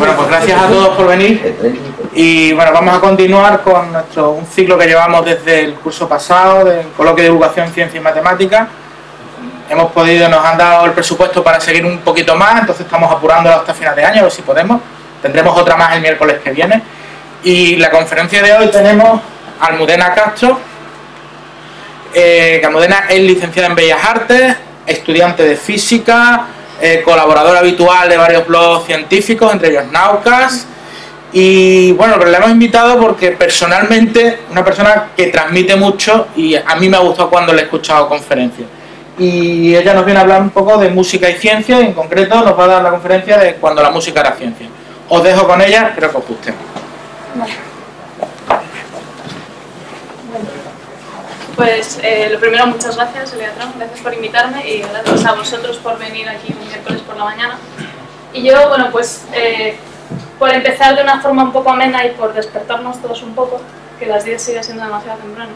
Bueno, pues gracias a todos por venir. Y bueno, vamos a continuar con un ciclo que llevamos desde el curso pasado, del coloquio de divulgación en ciencia y matemáticas. Nos han dado el presupuesto para seguir un poquito más, entonces estamos apurándolo hasta final de año, a ver si podemos. Tendremos otra más el miércoles que viene. Y la conferencia de hoy tenemos a Almudena Castro, que Almudena es licenciada en Bellas Artes, estudiante de física, colaboradora habitual de varios blogs científicos, entre ellos Naucas. Y bueno, pero la hemos invitado porque personalmente una persona que transmite mucho y a mí me ha gustado cuando le he escuchado conferencias. Y ella nos viene a hablar un poco de música y ciencia, y en concreto nos va a dar la conferencia de cuando la música era ciencia. Os dejo con ella, creo que os guste. Pues lo primero, muchas gracias, Eleatron, gracias por invitarme y gracias a vosotros por venir aquí un miércoles por la mañana. Y yo, bueno, pues por empezar de una forma un poco amena y por despertarnos todos un poco, que las 10 sigue siendo demasiado temprano,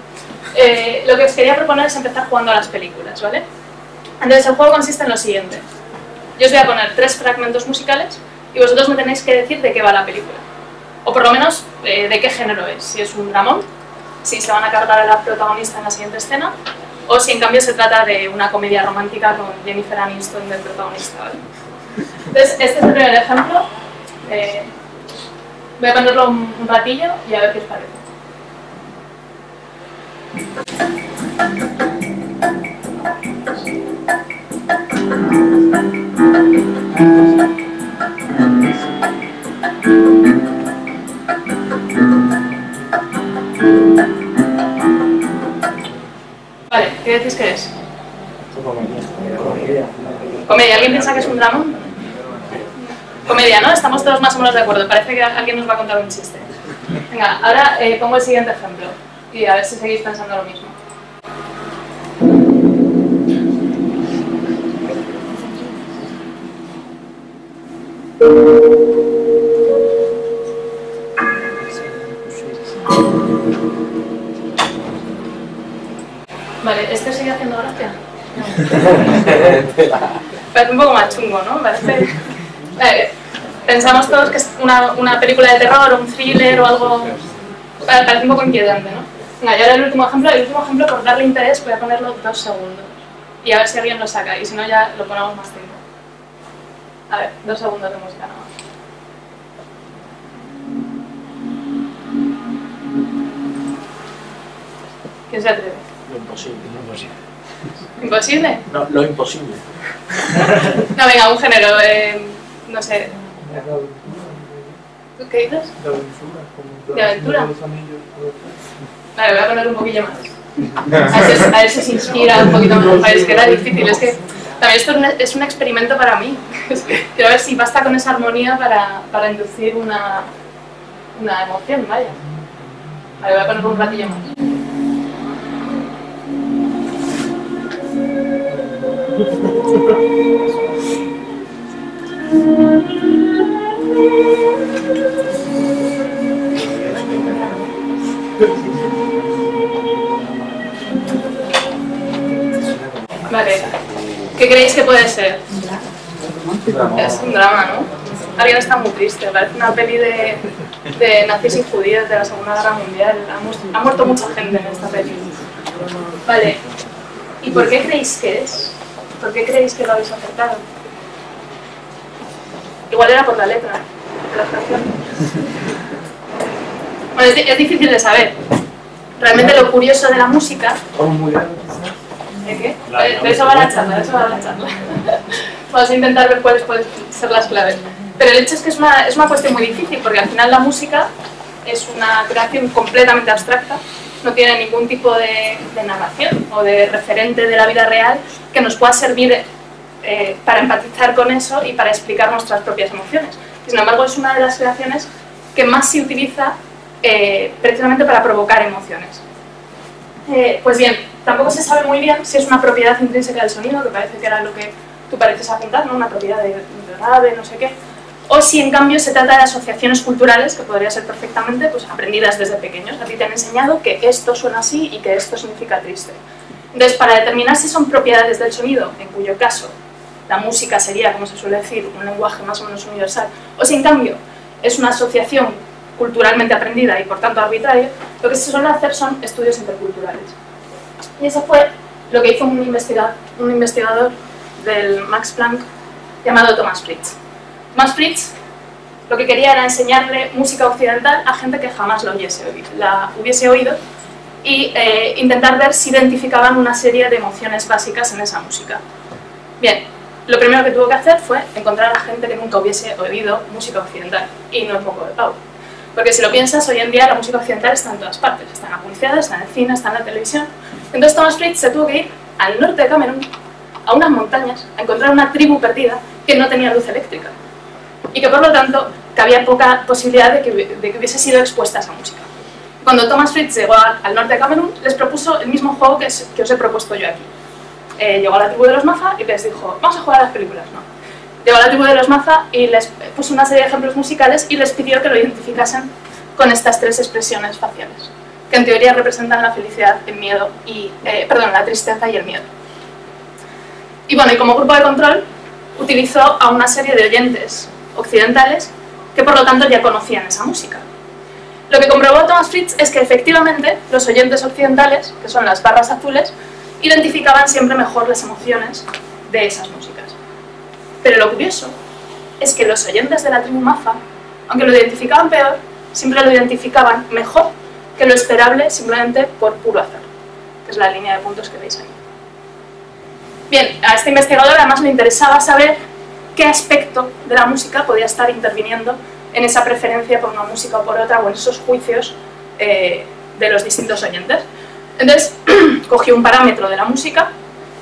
lo que os quería proponer es empezar jugando a las películas, ¿vale? Entonces el juego consiste en lo siguiente. Yo os voy a poner 3 fragmentos musicales y vosotros me tenéis que decir de qué va la película. O por lo menos de qué género es, si es un dramón, si se van a cargar a la protagonista en la siguiente escena, o si en cambio se trata de una comedia romántica con Jennifer Aniston del protagonista, ¿vale? Entonces, este es el primer ejemplo. Voy a ponerlo un ratillo y a ver qué os parece. Vale, ¿qué decís que es? Comedia. ¿Alguien piensa que es un drama? Comedia, ¿no? Estamos todos más o menos de acuerdo. Parece que alguien nos va a contar un chiste. Venga, ahora pongo el siguiente ejemplo y a ver si seguís pensando lo mismo. Vale, ¿este sigue haciendo gracia? No. Parece un poco más chungo, ¿no? Parece... pensamos todos que es una película de terror o un thriller o algo... Parece un poco inquietante, ¿no? Venga, y ahora el último ejemplo, por darle interés voy a ponerlo 2 segundos. Y a ver si alguien lo saca, y si no ya lo ponemos más tiempo. A ver, 2 segundos de música nada más. ¿Quién se atreve? Lo imposible, lo imposible. ¿Imposible? No, lo imposible. No, venga, un género, no sé. ¿Tú qué dices? De aventura. Vale, voy a poner un poquillo más. A ver si se inspira un poquito más. Es que era difícil, es que también esto es un experimento para mí. Quiero ver si basta con esa armonía para inducir una emoción, vaya. Vale, voy a poner un ratillo más. Vale, ¿qué creéis que puede ser? Es un drama, ¿no? Alguien está muy triste, parece una peli de nazis y judíos de la Segunda Guerra Mundial. Ha muerto mucha gente en esta peli. Vale, ¿y por qué creéis que es? ¿Por qué creéis que lo habéis acertado? Igual era por la letra de la canción. Bueno, es difícil de saber. Realmente lo curioso de la música... ¿De qué? De eso va la charla, Vamos a intentar ver cuáles pueden ser las claves. Pero el hecho es que es una cuestión muy difícil, porque al final la música es una creación completamente abstracta, no tiene ningún tipo de narración o de referente de la vida real que nos pueda servir para empatizar con eso y para explicar nuestras propias emociones. Sin embargo, es una de las creaciones que más se utiliza precisamente para provocar emociones. Pues bien, tampoco se sabe muy bien si es una propiedad intrínseca del sonido, que parece que era lo que tú pareces apuntar, ¿no? Una propiedad de grave, no sé qué, o si en cambio se trata de asociaciones culturales que podría ser perfectamente pues, aprendidas desde pequeños. A ti te han enseñado que esto suena así y que esto significa triste. Entonces, para determinar si son propiedades del sonido, en cuyo caso la música sería, como se suele decir, un lenguaje más o menos universal, o si en cambio es una asociación culturalmente aprendida y por tanto arbitraria, lo que se suele hacer son estudios interculturales. Y eso fue lo que hizo un investigador del Max Planck llamado Thomas Fritz. Thomas Fritz lo que quería era enseñarle música occidental a gente que jamás la hubiese oído y intentar ver si identificaban una serie de emociones básicas en esa música. Bien, lo primero que tuvo que hacer fue encontrar a gente que nunca hubiese oído música occidental, y no es moco de pavo. Porque si lo piensas, hoy en día la música occidental está en todas partes, está en la publicidad, está en el cine, está en la televisión. Entonces Thomas Fritz se tuvo que ir al norte de Camerún, a unas montañas, a encontrar una tribu perdida que no tenía luz eléctrica y que por lo tanto que había poca posibilidad de que hubiese sido expuesta a esa música. Cuando Thomas Fritz llegó al norte de Camerún, les propuso el mismo juego que os he propuesto yo aquí. Llegó a la tribu de los Maza y les dijo, vamos a jugar a las películas, ¿no? Llegó a la tribu de los Maza y les puso una serie de ejemplos musicales y les pidió que lo identificasen con estas tres expresiones faciales, que en teoría representan la felicidad, el miedo y, la tristeza y el miedo. Y bueno, y como grupo de control utilizó a una serie de oyentes occidentales que por lo tanto ya conocían esa música. Lo que comprobó Thomas Fritz es que efectivamente los oyentes occidentales, que son las barras azules, identificaban siempre mejor las emociones de esas músicas. Pero lo curioso es que los oyentes de la tribu Maza, aunque lo identificaban peor, siempre lo identificaban mejor que lo esperable simplemente por puro azar, que es la línea de puntos que veis ahí. Bien, a este investigador además le interesaba saber qué aspecto de la música podía estar interviniendo en esa preferencia por una música o por otra, o en esos juicios de los distintos oyentes. Entonces, cogió un parámetro de la música,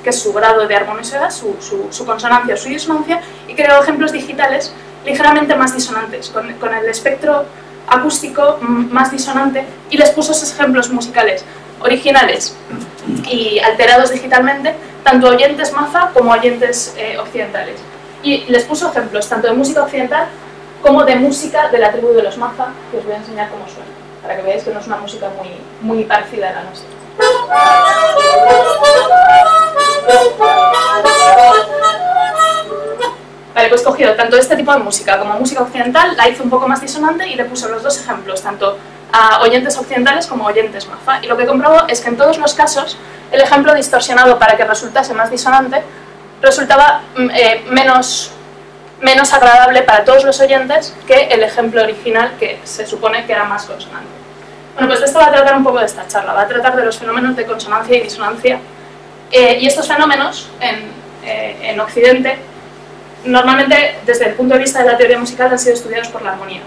que es su grado de armoniosidad, su consonancia o su disonancia, y creó ejemplos digitales ligeramente más disonantes, con el espectro acústico más disonante, y les puso esos ejemplos musicales originales y alterados digitalmente, tanto oyentes Maza como oyentes occidentales. Y les puso ejemplos tanto de música occidental como de música de la tribu de los Maza, que os voy a enseñar cómo suena, para que veáis que no es una música muy parecida a la nuestra. Vale, pues cogió tanto este tipo de música como música occidental, la hizo un poco más disonante y le puso los dos ejemplos, tanto a oyentes occidentales como a oyentes Maza. Y lo que comprobó es que en todos los casos el ejemplo distorsionado para que resultase más disonante resultaba menos agradable para todos los oyentes que el ejemplo original, que se supone que era más consonante. Bueno, pues de esto va a tratar un poco de esta charla, va a tratar de los fenómenos de consonancia y disonancia. Y estos fenómenos en Occidente, normalmente desde el punto de vista de la teoría musical, han sido estudiados por la armonía.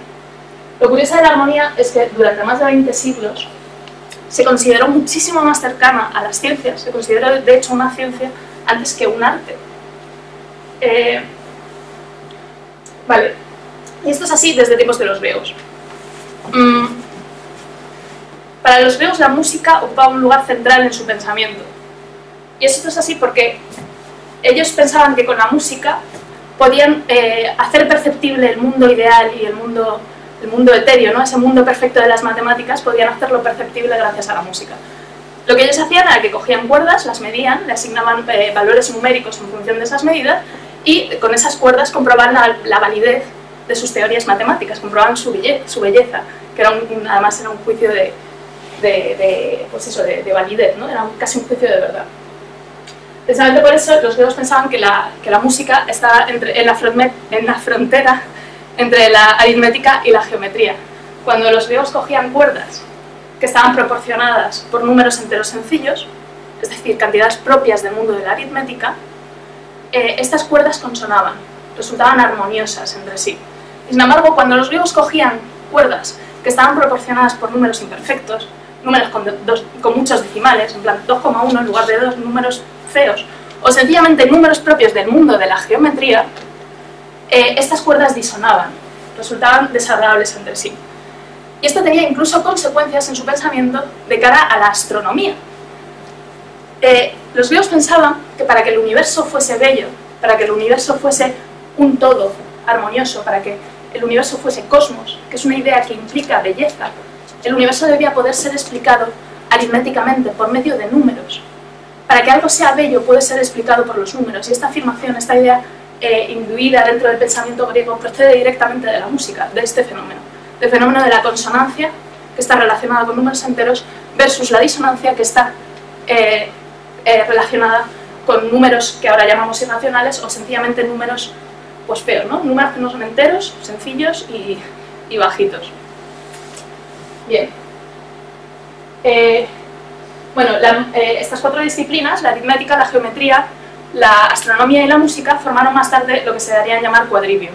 Lo curioso de la armonía es que durante más de 20 siglos se consideró muchísimo más cercana a las ciencias, se consideró de hecho una ciencia antes que un arte. Vale, y esto es así desde tiempos de los griegos. Para los griegos la música ocupaba un lugar central en su pensamiento. Y esto es así porque ellos pensaban que con la música podían hacer perceptible el mundo ideal y el mundo etéreo, ¿no? Ese mundo perfecto de las matemáticas, podían hacerlo perceptible gracias a la música. Lo que ellos hacían era que cogían cuerdas, las medían, le asignaban valores numéricos en función de esas medidas, y con esas cuerdas comprobaban la validez de sus teorías matemáticas, comprobaban su belleza, que era además era un juicio de validez, ¿no? Era casi un juicio de verdad. Precisamente por eso los griegos pensaban que la música estaba en la frontera entre la aritmética y la geometría. Cuando los griegos cogían cuerdas que estaban proporcionadas por números enteros sencillos, es decir, cantidades propias del mundo de la aritmética, estas cuerdas consonaban, resultaban armoniosas entre sí. Y sin embargo, cuando los griegos cogían cuerdas que estaban proporcionadas por números imperfectos, números con muchos decimales, en plan 2,1 en lugar de 2, números feos, o sencillamente números propios del mundo de la geometría, estas cuerdas disonaban, resultaban desagradables entre sí. Y esto tenía incluso consecuencias en su pensamiento de cara a la astronomía. Los griegos pensaban que para que el universo fuese bello, para que el universo fuese un todo armonioso, para que el universo fuese cosmos, que es una idea que implica belleza, el universo debía poder ser explicado aritméticamente por medio de números. Para que algo sea bello puede ser explicado por los números, y esta afirmación, esta idea, incluida dentro del pensamiento griego, procede directamente de la música, de este fenómeno, del fenómeno de la consonancia, que está relacionada con números enteros, versus la disonancia, que está relacionada con números que ahora llamamos irracionales o sencillamente números pues feos, ¿no? Números que no son enteros, sencillos y bajitos. Bien. Bueno, estas cuatro disciplinas, la aritmética, la geometría, la astronomía y la música, formaron más tarde lo que se daría a llamar quadrivium.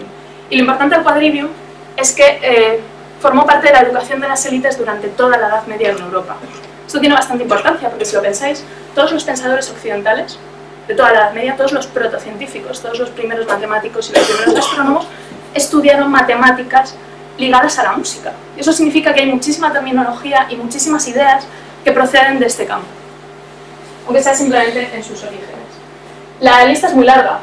Y lo importante del quadrivium es que formó parte de la educación de las élites durante toda la Edad Media en Europa. Esto tiene bastante importancia porque, si lo pensáis, todos los pensadores occidentales de toda la Edad Media, todos los protocientíficos, todos los primeros matemáticos y los primeros astrónomos estudiaron matemáticas ligadas a la música. Y eso significa que hay muchísima terminología y muchísimas ideas que proceden de este campo, aunque sea simplemente en sus orígenes. La lista es muy larga.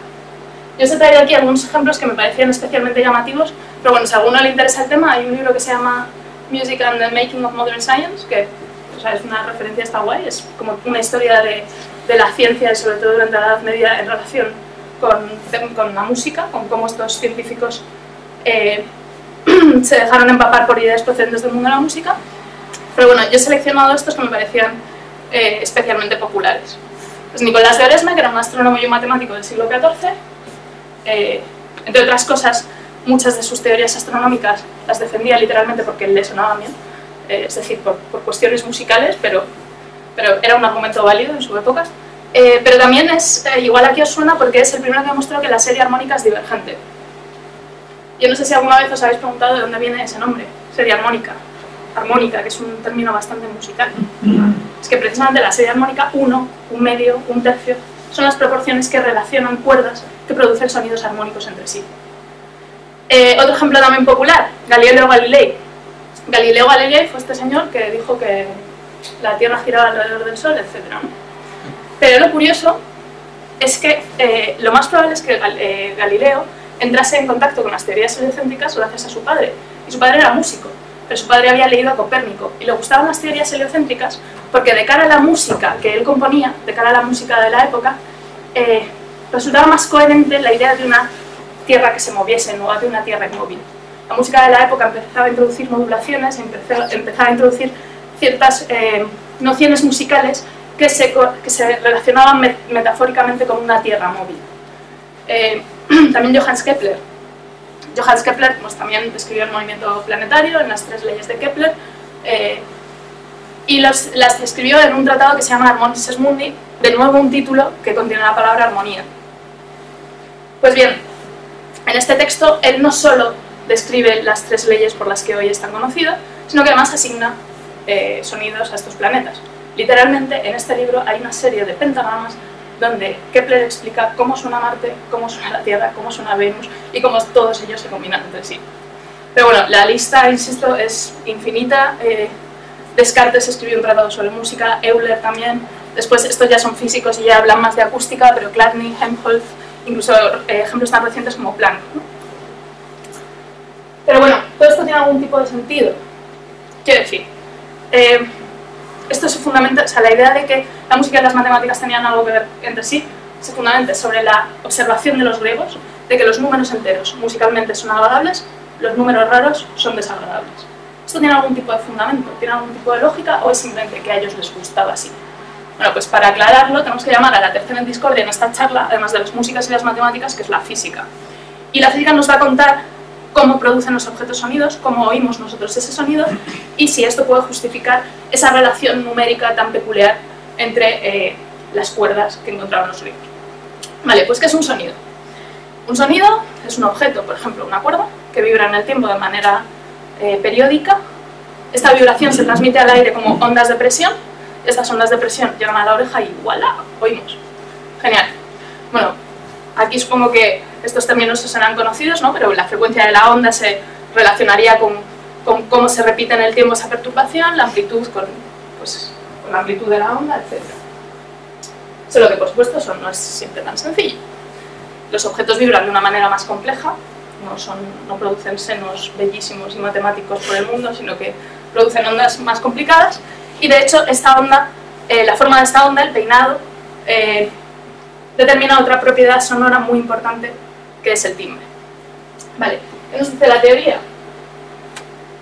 Yo os he traído aquí algunos ejemplos que me parecían especialmente llamativos, pero bueno, si a alguno le interesa el tema, hay un libro que se llama Music and the Making of Modern Science, que es una referencia, está guay, es como una historia de la ciencia y sobre todo durante la Edad Media en relación con la música, con cómo estos científicos se dejaron empapar por ideas procedentes del mundo de la música. Pero bueno, yo he seleccionado estos que me parecían especialmente populares. Pues Nicolás de Oresme, que era un astrónomo y un matemático del siglo XIV, entre otras cosas, muchas de sus teorías astronómicas las defendía literalmente porque le sonaban bien, es decir, por cuestiones musicales, pero era un argumento válido en su época. Pero también es, igual aquí os suena porque es el primero que demostró que la serie armónica es divergente. Yo no sé si alguna vez os habéis preguntado de dónde viene ese nombre, serie armónica. Armónica, que es un término bastante musical. Es que precisamente la serie armónica, 1, 1 medio, 1 tercio, son las proporciones que relacionan cuerdas que producen sonidos armónicos entre sí. Otro ejemplo también popular, Galileo Galilei. Galileo Galilei fue este señor que dijo que la Tierra giraba alrededor del Sol, etc., ¿no? Pero lo curioso es que lo más probable es que Galileo entrase en contacto con las teorías heliocéntricas gracias a su padre. Y su padre era músico, pero su padre había leído a Copérnico y le gustaban las teorías heliocéntricas porque de cara a la música que él componía, de cara a la música de la época, resultaba más coherente la idea de una Tierra que se moviese, no de una Tierra inmóvil. La música de la época empezaba a introducir modulaciones, empezaba a introducir ciertas nociones musicales que se relacionaban metafóricamente con una Tierra móvil. También Johannes Kepler. Johannes Kepler pues, también describió el movimiento planetario en las 3 leyes de Kepler y las describió en un tratado que se llama Harmonices Mundi, de nuevo un título que contiene la palabra armonía. Pues bien, en este texto él no solo describe las 3 leyes por las que hoy están conocidas, sino que además asigna sonidos a estos planetas. Literalmente, en este libro hay una serie de pentagramas donde Kepler explica cómo suena Marte, cómo suena la Tierra, cómo suena Venus y cómo todos ellos se combinan entre sí. Pero bueno, la lista, insisto, es infinita. Descartes escribió un tratado sobre música, Euler también. Después, estos ya son físicos y ya hablan más de acústica, pero Chladni, Helmholtz, incluso ejemplos tan recientes como Planck, ¿no? Pero bueno, todo esto tiene algún tipo de sentido. Quiero decir, esto se fundamenta, o sea, la idea de que la música y las matemáticas tenían algo que ver entre sí, se fundamenta sobre la observación de los griegos, de que los números enteros musicalmente son agradables, los números raros son desagradables. ¿Esto tiene algún tipo de fundamento? ¿Tiene algún tipo de lógica o es simplemente que a ellos les gustaba así? Bueno, pues para aclararlo tenemos que llamar a la tercera en discordia en esta charla, además de las músicas y las matemáticas, que es la física. Y la física nos va a contar cómo producen los objetos sonidos, cómo oímos nosotros ese sonido y si esto puede justificar esa relación numérica tan peculiar entre las cuerdas que encontraron los griegos. Vale, pues ¿qué es un sonido? Un sonido es un objeto, por ejemplo, una cuerda, que vibra en el tiempo de manera periódica. Esta vibración se transmite al aire como ondas de presión. Estas ondas de presión llegan a la oreja y ¡voilá! Oímos. Genial. Bueno, aquí supongo que estos términos serán conocidos, ¿no? Pero la frecuencia de la onda se relacionaría con cómo se repite en el tiempo esa perturbación, la amplitud con la amplitud de la onda, etc. Solo que, por supuesto, eso no es siempre tan sencillo. Los objetos vibran de una manera más compleja, no producen senos bellísimos y matemáticos por el mundo, sino que producen ondas más complicadas. Y de hecho, esta onda, la forma de esta onda, el peinado, determina otra propiedad sonora muy importante que es el timbre. Vale, ¿qué nos dice la teoría?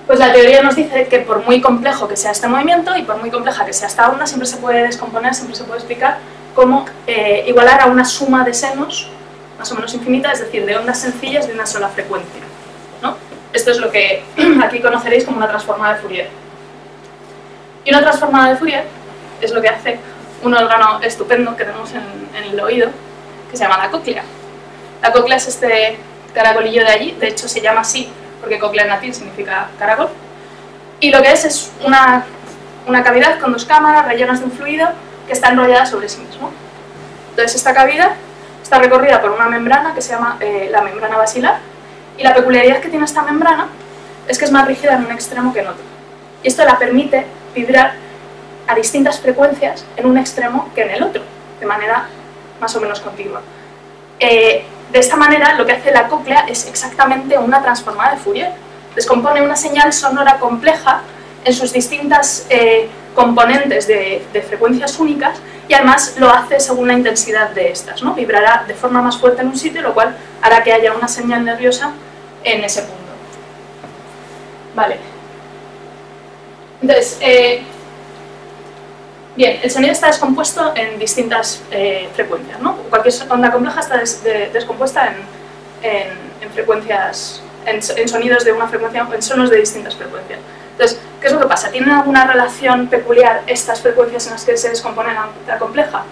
Pues la teoría nos dice que por muy complejo que sea este movimiento y por muy compleja que sea esta onda, siempre se puede descomponer, siempre se puede explicar como igualar a una suma de senos más o menos infinita, es decir, de ondas sencillas de una sola frecuencia, ¿no? Esto es lo que aquí conoceréis como una transformada de Fourier. Y una transformada de Fourier es lo que hace un órgano estupendo que tenemos en el oído, que se llama la cóclea. La cóclea es este caracolillo de allí, de hecho se llama así porque cóclea en latín significa caracol, y lo que es una cavidad con dos cámaras rellenas de un fluido que está enrollada sobre sí mismo. Entonces esta cavidad está recorrida por una membrana que se llama la membrana basilar, y la peculiaridad que tiene esta membrana es que es más rígida en un extremo que en otro. Y esto la permite vibrar a distintas frecuencias en un extremo que en el otro, de manera más o menos continua. De esta manera lo que hace la cóclea es exactamente una transformada de Fourier. Descompone una señal sonora compleja en sus distintas componentes de frecuencias únicas y además lo hace según la intensidad de estas, ¿no? Vibrará de forma más fuerte en un sitio, lo cual hará que haya una señal nerviosa en ese punto. Vale. Entonces, bien, el sonido está descompuesto en distintas frecuencias, ¿no? Cualquier onda compleja está descompuesta en frecuencias, en sonidos de una frecuencia, en sonos de distintas frecuencias. Entonces, ¿qué es lo que pasa? ¿Tienen alguna relación peculiar estas frecuencias en las que se descompone la compleja?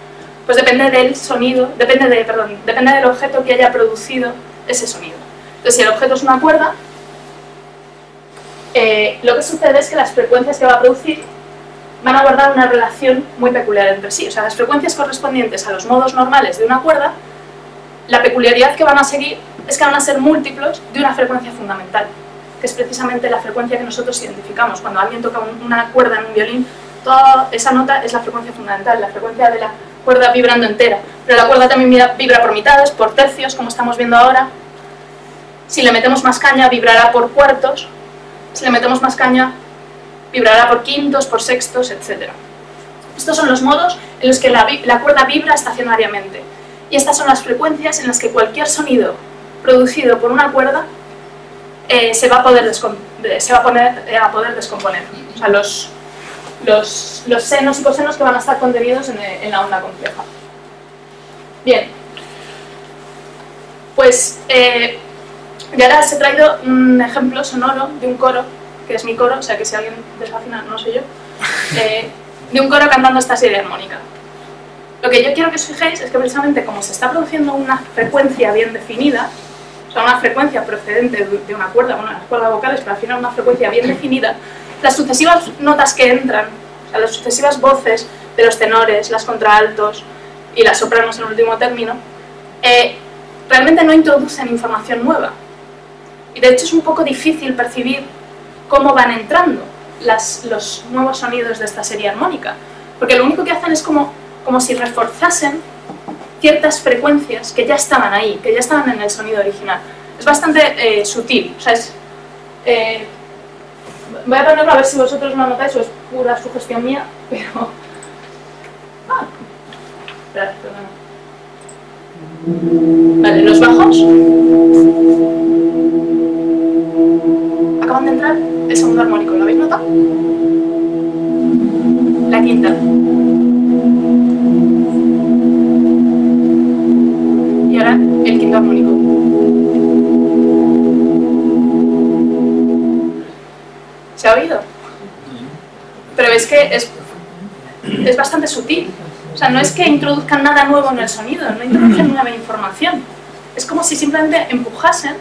Pues depende del sonido, depende del objeto que haya producido ese sonido. Entonces, si el objeto es una cuerda, lo que sucede es que las frecuencias que va a producir van a guardar una relación muy peculiar entre sí. O sea, las frecuencias correspondientes a los modos normales de una cuerda, la peculiaridad que van a seguir es que van a ser múltiplos de una frecuencia fundamental, que es precisamente la frecuencia que nosotros identificamos. Cuando alguien toca una cuerda en un violín, toda esa nota es la frecuencia fundamental, la frecuencia de la cuerda vibrando entera. Pero la cuerda también vibra por mitades, por tercios, como estamos viendo ahora. Si le metemos más caña, vibrará por cuartos. Si le metemos más caña, vibrará por quintos, por sextos, etc. Estos son los modos en los que la cuerda vibra estacionariamente. Y estas son las frecuencias en las que cualquier sonido producido por una cuerda se va a poder descomponer. O sea, los senos y cosenos que van a estar contenidos en la onda compleja. Bien. Pues, y ahora os he traído un ejemplo sonoro de un coro, que es mi coro, o sea que si alguien desafina no soy yo, de un coro cantando esta serie armónica. Lo que yo quiero que os fijéis es que precisamente como se está produciendo una frecuencia bien definida, o sea, una frecuencia procedente de una cuerda, bueno, las cuerdas vocales, pero al final una frecuencia bien definida, las sucesivas notas que entran, o sea, las sucesivas voces de los tenores, las contraltos y las sopranos en último término, realmente no introducen información nueva. Y de hecho es un poco difícil percibir cómo van entrando los nuevos sonidos de esta serie armónica, porque lo único que hacen es como si reforzasen ciertas frecuencias que ya estaban ahí, que ya estaban en el sonido original. Es bastante sutil, o sea, voy a ponerlo a ver si vosotros lo notáis o es pura sugestión mía, pero... Esperad, perdona. Vale, los bajos acaban de entrar el segundo armónico, ¿lo habéis notado? La quinta. Y ahora el quinto armónico. ¿Se ha oído? Pero es que es bastante sutil. O sea, no es que introduzcan nada nuevo en el sonido, no introducen nueva información. Es como si simplemente empujasen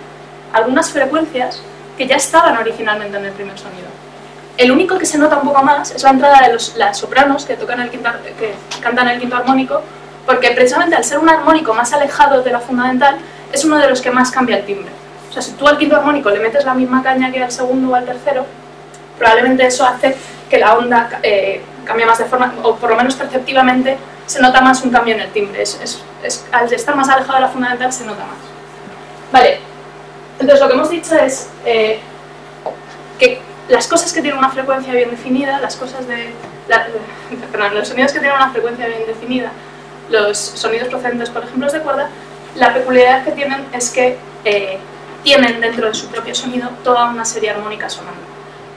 algunas frecuencias que ya estaban originalmente en el primer sonido. El único que se nota un poco más es la entrada de las sopranos que cantan el quinto armónico, porque precisamente al ser un armónico más alejado de lo fundamental, es uno de los que más cambia el timbre. O sea, si tú al quinto armónico le metes la misma caña que al segundo o al tercero, probablemente eso hace que la onda cambie más de forma, o por lo menos perceptivamente se nota más un cambio en el timbre. Al estar más alejado de la fundamental se nota más. Vale, entonces lo que hemos dicho es que las cosas que tienen una frecuencia bien definida, los sonidos que tienen una frecuencia bien definida, los sonidos procedentes, por ejemplo, de cuerda, la peculiaridad que tienen es que tienen dentro de su propio sonido toda una serie armónica sonando.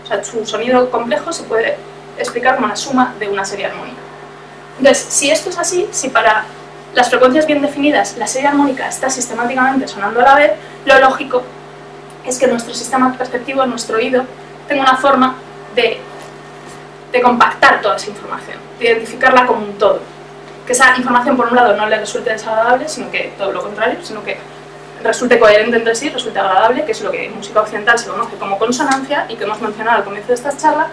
O sea, su sonido complejo se puede explicar como la suma de una serie armónica. Entonces, si esto es así, si para las frecuencias bien definidas la serie armónica está sistemáticamente sonando a la vez, lo lógico es que nuestro sistema perceptivo, nuestro oído, tenga una forma de compactar toda esa información, de identificarla como un todo. Que esa información, por un lado, no le resulte desagradable, sino que todo lo contrario, sino que resulte coherente entre sí, resulte agradable, que es lo que en música occidental se conoce como consonancia y que hemos mencionado al comienzo de esta charla.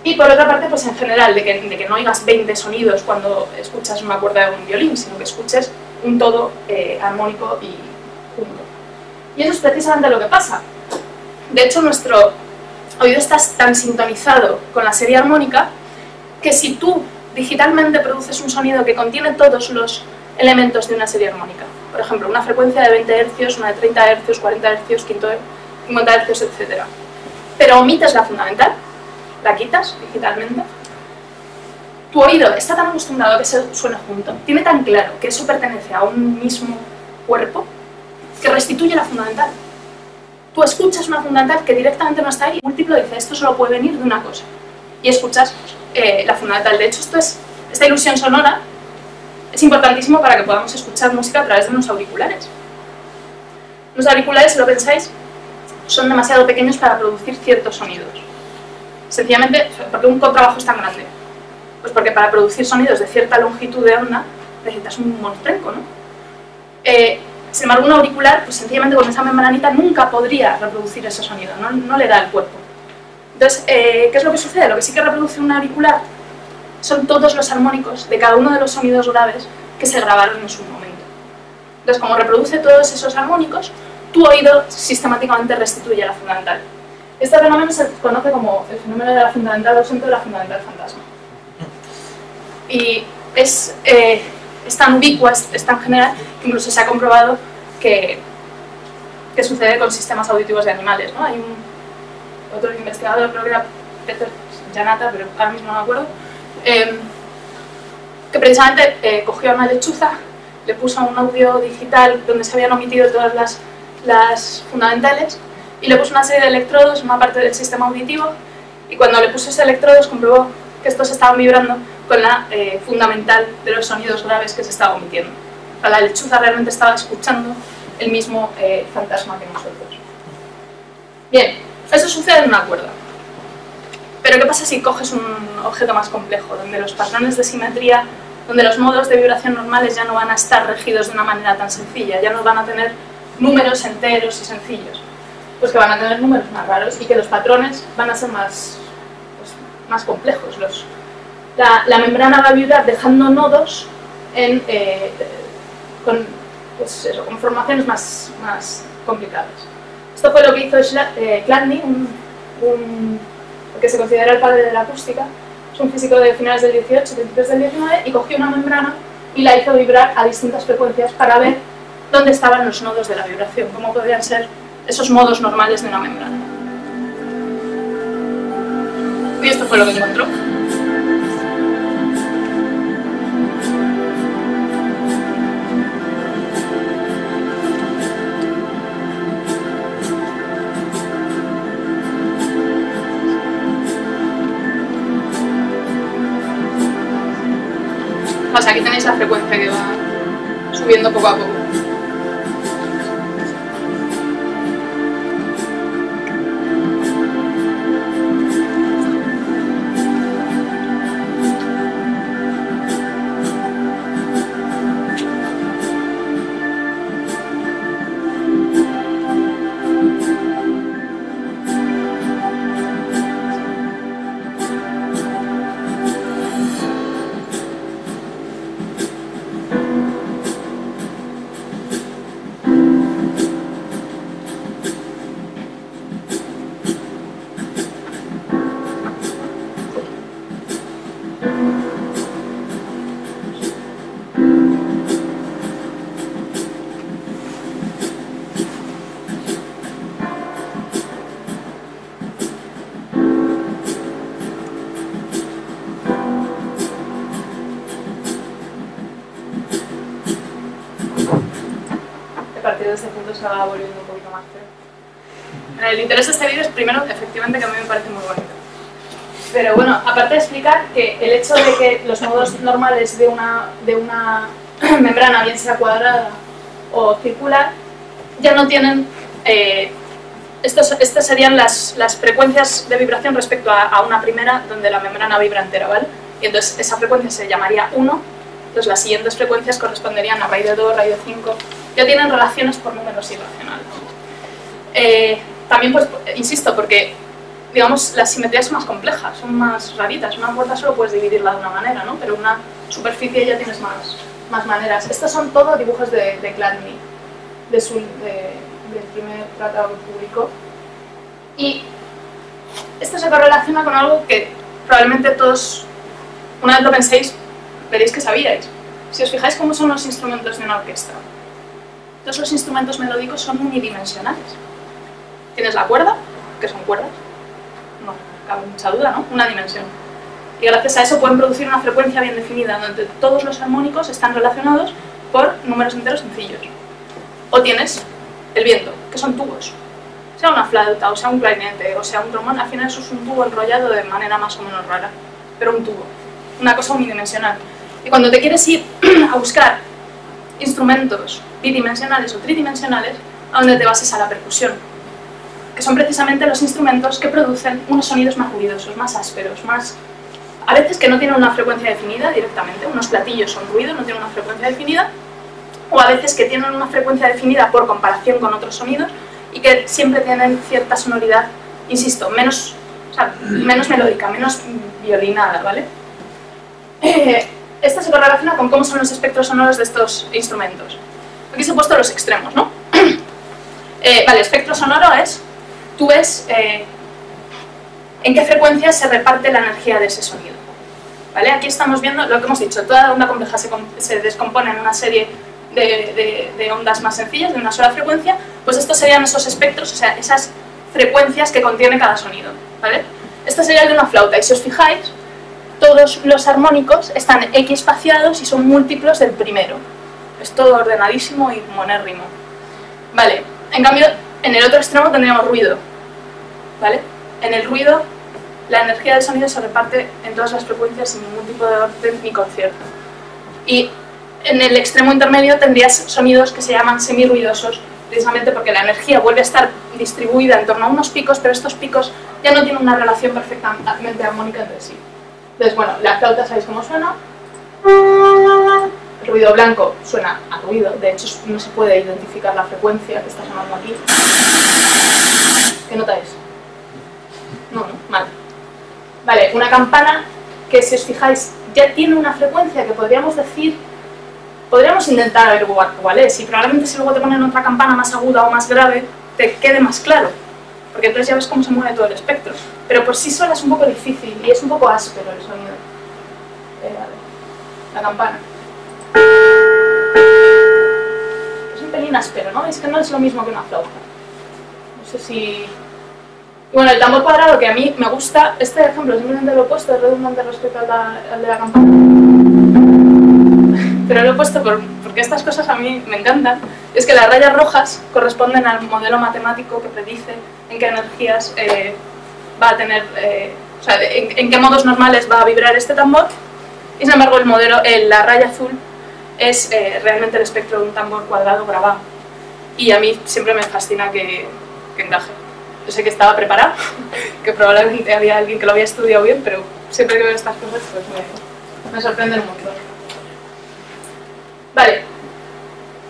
Y por otra parte, pues en general, de que no oigas 20 sonidos cuando escuchas una cuerda de un violín, sino que escuches un todo armónico y junto. Y eso es precisamente lo que pasa. De hecho, nuestro oído está tan sintonizado con la serie armónica que si tú digitalmente produces un sonido que contiene todos los elementos de una serie armónica, por ejemplo, una frecuencia de 20 Hz, una de 30 Hz, 40 Hz, 50 Hz, etc. Pero omites la fundamental, la quitas digitalmente, tu oído está tan acostumbrado a que se suene junto, tiene tan claro que eso pertenece a un mismo cuerpo, que restituye la fundamental. Tú escuchas una fundamental que directamente no está ahí, múltiplo dice, esto solo puede venir de una cosa, y escuchas la fundamental. De hecho, esta ilusión sonora es importantísimo para que podamos escuchar música a través de unos auriculares. Los auriculares, si lo pensáis, son demasiado pequeños para producir ciertos sonidos. Sencillamente, ¿por qué un contrabajo es tan grande? Pues porque para producir sonidos de cierta longitud de onda necesitas un monstrenco, ¿no? Sin embargo, un auricular, pues sencillamente con esa membranita nunca podría reproducir ese sonido, no le da al cuerpo. Entonces, ¿qué es lo que sucede? Lo que sí que reproduce un auricular son todos los armónicos de cada uno de los sonidos graves que se grabaron en su momento. Entonces, como reproduce todos esos armónicos, tu oído sistemáticamente restituye la fundamental. Este fenómeno se conoce como el fenómeno de la fundamental ausente o de la fundamental fantasma. Y es tan ubicua, es tan general, que incluso se ha comprobado que sucede con sistemas auditivos de animales, ¿no? Hay otro investigador, creo que era Peter Janata, pero ahora mismo no me acuerdo, que precisamente cogió a una lechuza, le puso un audio digital donde se habían omitido todas las fundamentales y le puso una serie de electrodos en una parte del sistema auditivo, y cuando le puso esos electrodos comprobó que estos estaban vibrando con la fundamental de los sonidos graves que se estaba omitiendo. O sea, la lechuza realmente estaba escuchando el mismo fantasma que nosotros. Bien, eso sucede en una cuerda. Pero ¿qué pasa si coges un objeto más complejo, donde los patrones de simetría, donde los modos de vibración normales ya no van a estar regidos de una manera tan sencilla, ya no van a tener números enteros y sencillos? Pues que van a tener números más raros y que los patrones van a ser más complejos. La membrana va a vibrar dejando nodos con formaciones más complicadas. Esto fue lo que hizo Chladni, que se considera el padre de la acústica. Es un físico de finales del 18, principios del 19, y cogió una membrana y la hizo vibrar a distintas frecuencias para ver dónde estaban los nodos de la vibración, cómo podrían ser esos modos normales de una membrana. Y esto fue lo que encontró. O sea, aquí tenéis la frecuencia que va subiendo poco a poco. de este punto se va volviendo un poquito más feo. El interés de este vídeo es, primero, efectivamente, que a mí me parece muy bonito. Pero bueno, aparte de explicar que el hecho de que los modos normales de una membrana, bien sea cuadrada o circular, ya no tienen... Estas serían las frecuencias de vibración respecto a una primera, donde la membrana vibra entera, ¿vale? Y entonces esa frecuencia se llamaría 1, entonces las siguientes frecuencias corresponderían a raíz de 2, raíz de 5, ya tienen relaciones por números irracionales. También, pues, insisto, porque, digamos, las simetrías son más complejas, son más raritas. Una puerta solo puedes dividirla de una manera, ¿no? Pero una superficie ya tienes más maneras. Estos son todos dibujos de Chladni, del primer tratado que publicó. Y esto se correlaciona con algo que probablemente todos, una vez lo penséis, veréis que sabíais. Si os fijáis cómo son los instrumentos de una orquesta, todos los instrumentos melódicos son unidimensionales. Tienes la cuerda, que son cuerdas, no cabe mucha duda, ¿no? Una dimensión. Y gracias a eso pueden producir una frecuencia bien definida, donde todos los armónicos están relacionados por números enteros sencillos. O tienes el viento, que son tubos. Sea una flauta, o sea un clarinete, o sea un trombón, al final eso es un tubo enrollado de manera más o menos rara, pero un tubo, una cosa unidimensional. Y cuando te quieres ir a buscar instrumentos bidimensionales o tridimensionales, a donde te bases a la percusión, que son precisamente los instrumentos que producen unos sonidos más ruidosos, más ásperos, más... a veces que no tienen una frecuencia definida directamente, unos platillos son ruido, no tienen una frecuencia definida, o a veces que tienen una frecuencia definida por comparación con otros sonidos y que siempre tienen cierta sonoridad, insisto, menos melódica, menos violinada, ¿vale? Esta se correlaciona con cómo son los espectros sonoros de estos instrumentos. Aquí os he puesto los extremos, ¿no? Vale, espectro sonoro es, tú ves en qué frecuencia se reparte la energía de ese sonido. ¿Vale? Aquí estamos viendo lo que hemos dicho, toda onda compleja se descompone en una serie de ondas más sencillas, de una sola frecuencia, pues estos serían esos espectros, o sea, esas frecuencias que contiene cada sonido, ¿vale? Este sería el de una flauta, y si os fijáis, todos los armónicos están equiespaciados y son múltiplos del primero. Es todo ordenadísimo y monérrimo. Vale, en cambio, en el otro extremo tendríamos ruido, ¿vale? En el ruido, la energía del sonido se reparte en todas las frecuencias sin ningún tipo de orden ni concierto. Y en el extremo intermedio tendrías sonidos que se llaman semirruidosos, precisamente porque la energía vuelve a estar distribuida en torno a unos picos, pero estos picos ya no tienen una relación perfectamente armónica entre sí. Entonces, bueno, la flauta, ¿sabéis cómo suena? El ruido blanco suena a ruido, de hecho no se puede identificar la frecuencia que está sonando aquí. ¿Qué nota es? No, mal. Vale, una campana que, si os fijáis, ya tiene una frecuencia que podríamos decir, podríamos intentar averiguar cuál es, y probablemente si luego te ponen otra campana más aguda o más grave, te quede más claro, porque entonces ya ves cómo se mueve todo el espectro. Pero por sí sola es un poco difícil y es un poco áspero el sonido. Vale. La campana. Es un pelín áspero, ¿no? Es que no es lo mismo que una flauta. No sé si... Y bueno, el tambor cuadrado, que a mí me gusta, este ejemplo simplemente lo he puesto, es redundante respecto al de la campana. Pero lo he puesto porque estas cosas a mí me encantan. Es que las rayas rojas corresponden al modelo matemático que predice en qué energías va a tener, o sea, en qué modos normales va a vibrar este tambor. Y sin embargo la raya azul es realmente el espectro de un tambor cuadrado grabado. Y a mí siempre me fascina que encaje. Yo sé que estaba preparada, que probablemente había alguien que lo había estudiado bien, pero siempre que veo estas cosas pues me sorprenden mucho. Vale.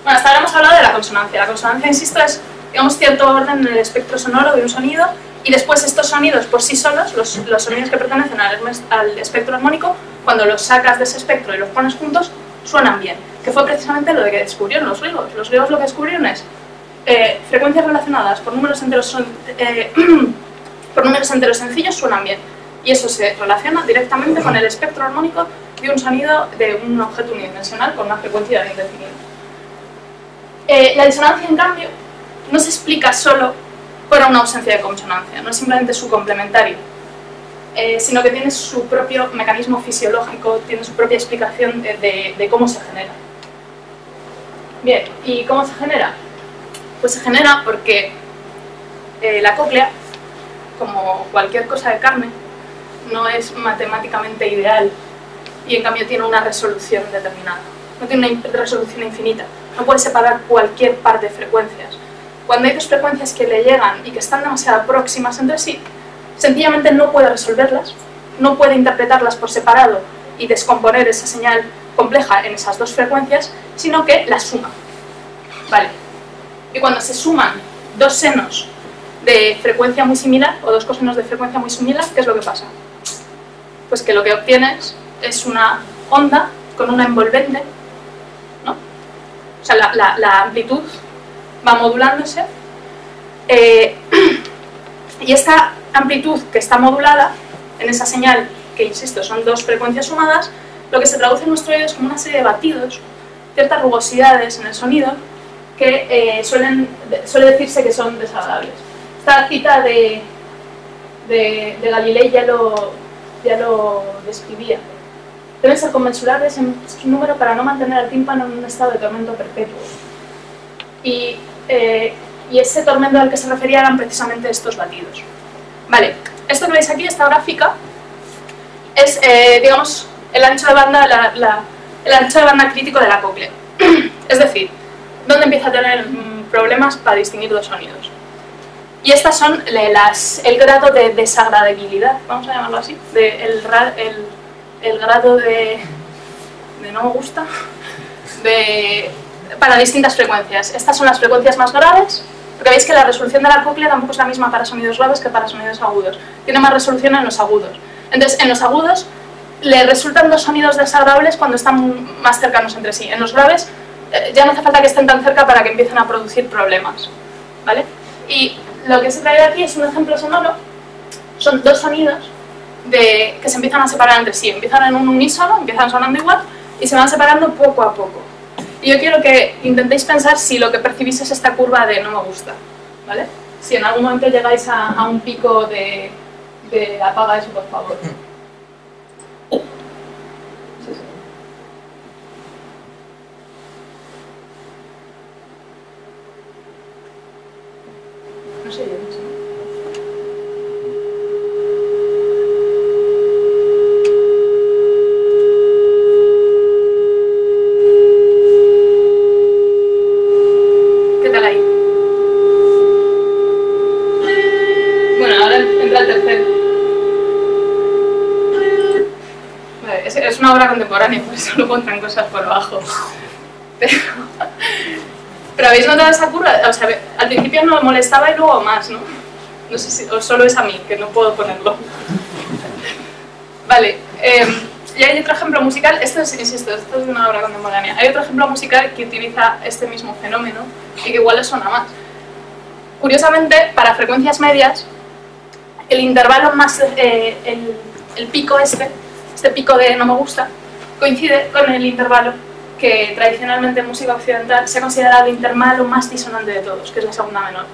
Bueno, hasta ahora hemos hablado de la consonancia. La consonancia, insisto, es, digamos, cierto orden en el espectro sonoro de un sonido, y después estos sonidos por sí solos, los sonidos que pertenecen al espectro armónico, cuando los sacas de ese espectro y los pones juntos, suenan bien. Que fue precisamente lo de que descubrieron los griegos. Los griegos lo que descubrieron es frecuencias relacionadas por números enteros sencillos suenan bien. Y eso se relaciona directamente con el espectro armónico de un sonido de un objeto unidimensional con una frecuencia bien definida. La disonancia, en cambio, no se explica solo por una ausencia de consonancia, no es simplemente su complementario, sino que tiene su propio mecanismo fisiológico, tiene su propia explicación de cómo se genera. Bien, ¿y cómo se genera? Pues se genera porque la cóclea, como cualquier cosa de carne, no es matemáticamente ideal y en cambio tiene una resolución determinada. No tiene una resolución infinita. No puede separar cualquier par de frecuencias. Cuando hay dos frecuencias que le llegan y que están demasiado próximas entre sí, sencillamente no puede resolverlas, no puede interpretarlas por separado y descomponer esa señal compleja en esas dos frecuencias, sino que las suma. ¿Vale? Y cuando se suman dos senos de frecuencia muy similar, o dos cosenos de frecuencia muy similar, ¿qué es lo que pasa? Pues que lo que obtienes es una onda con una envolvente, ¿no? O sea, la amplitud va modulándose, y esta amplitud que está modulada en esa señal, que insisto, son dos frecuencias sumadas, lo que se traduce en nuestro oído es como una serie de batidos, ciertas rugosidades en el sonido, que suele decirse que son desagradables. Esta cita de Galilei ya lo describía. Deben ser conmensurables en su número para no mantener el tímpano en un estado de tormento perpetuo. Y ese tormento al que se refería eran precisamente estos batidos. Vale, esto que veis aquí, esta gráfica, es, digamos, el ancho de banda, el ancho de banda crítico de la cóclea. Es decir, donde empieza a tener problemas para distinguir dos sonidos. Y estas son el grado de desagradabilidad, vamos a llamarlo así, el grado de no me gusta, para distintas frecuencias. Estas son las frecuencias más graves, porque veis que la resolución de la cóclea tampoco es la misma para sonidos graves que para sonidos agudos. Tiene más resolución en los agudos. Entonces, en los agudos le resultan dos sonidos desagradables cuando están más cercanos entre sí. En los graves ya no hace falta que estén tan cerca para que empiecen a producir problemas, ¿vale? Y lo que se trae aquí es un ejemplo sonoro. Son dos sonidos que se empiezan a separar entre sí. Empiezan en un unísono, empiezan sonando igual y se van separando poco a poco. Y yo quiero que intentéis pensar si lo que percibís es esta curva de no me gusta, ¿vale? Si en algún momento llegáis a un pico de apaga eso, por favor. Sí. No sé, yo no sé. ¿Qué tal ahí? Bueno, ahora entra el tercero. Vale, es una obra contemporánea, por eso luego entran cosas por abajo. Pero ¿habéis notado esa curva? O sea, al principio no me molestaba y luego más, ¿no? No sé si o solo es a mí, que no puedo ponerlo. Vale, y hay otro ejemplo musical, esto es, insisto, esto es una obra contemporánea. Hay otro ejemplo musical que utiliza este mismo fenómeno y que igual les suena más. Curiosamente, para frecuencias medias, el intervalo más, el pico este pico de no me gusta, coincide con el intervalo que tradicionalmente en música occidental se ha considerado el intervalo más disonante de todos, que es la segunda menor.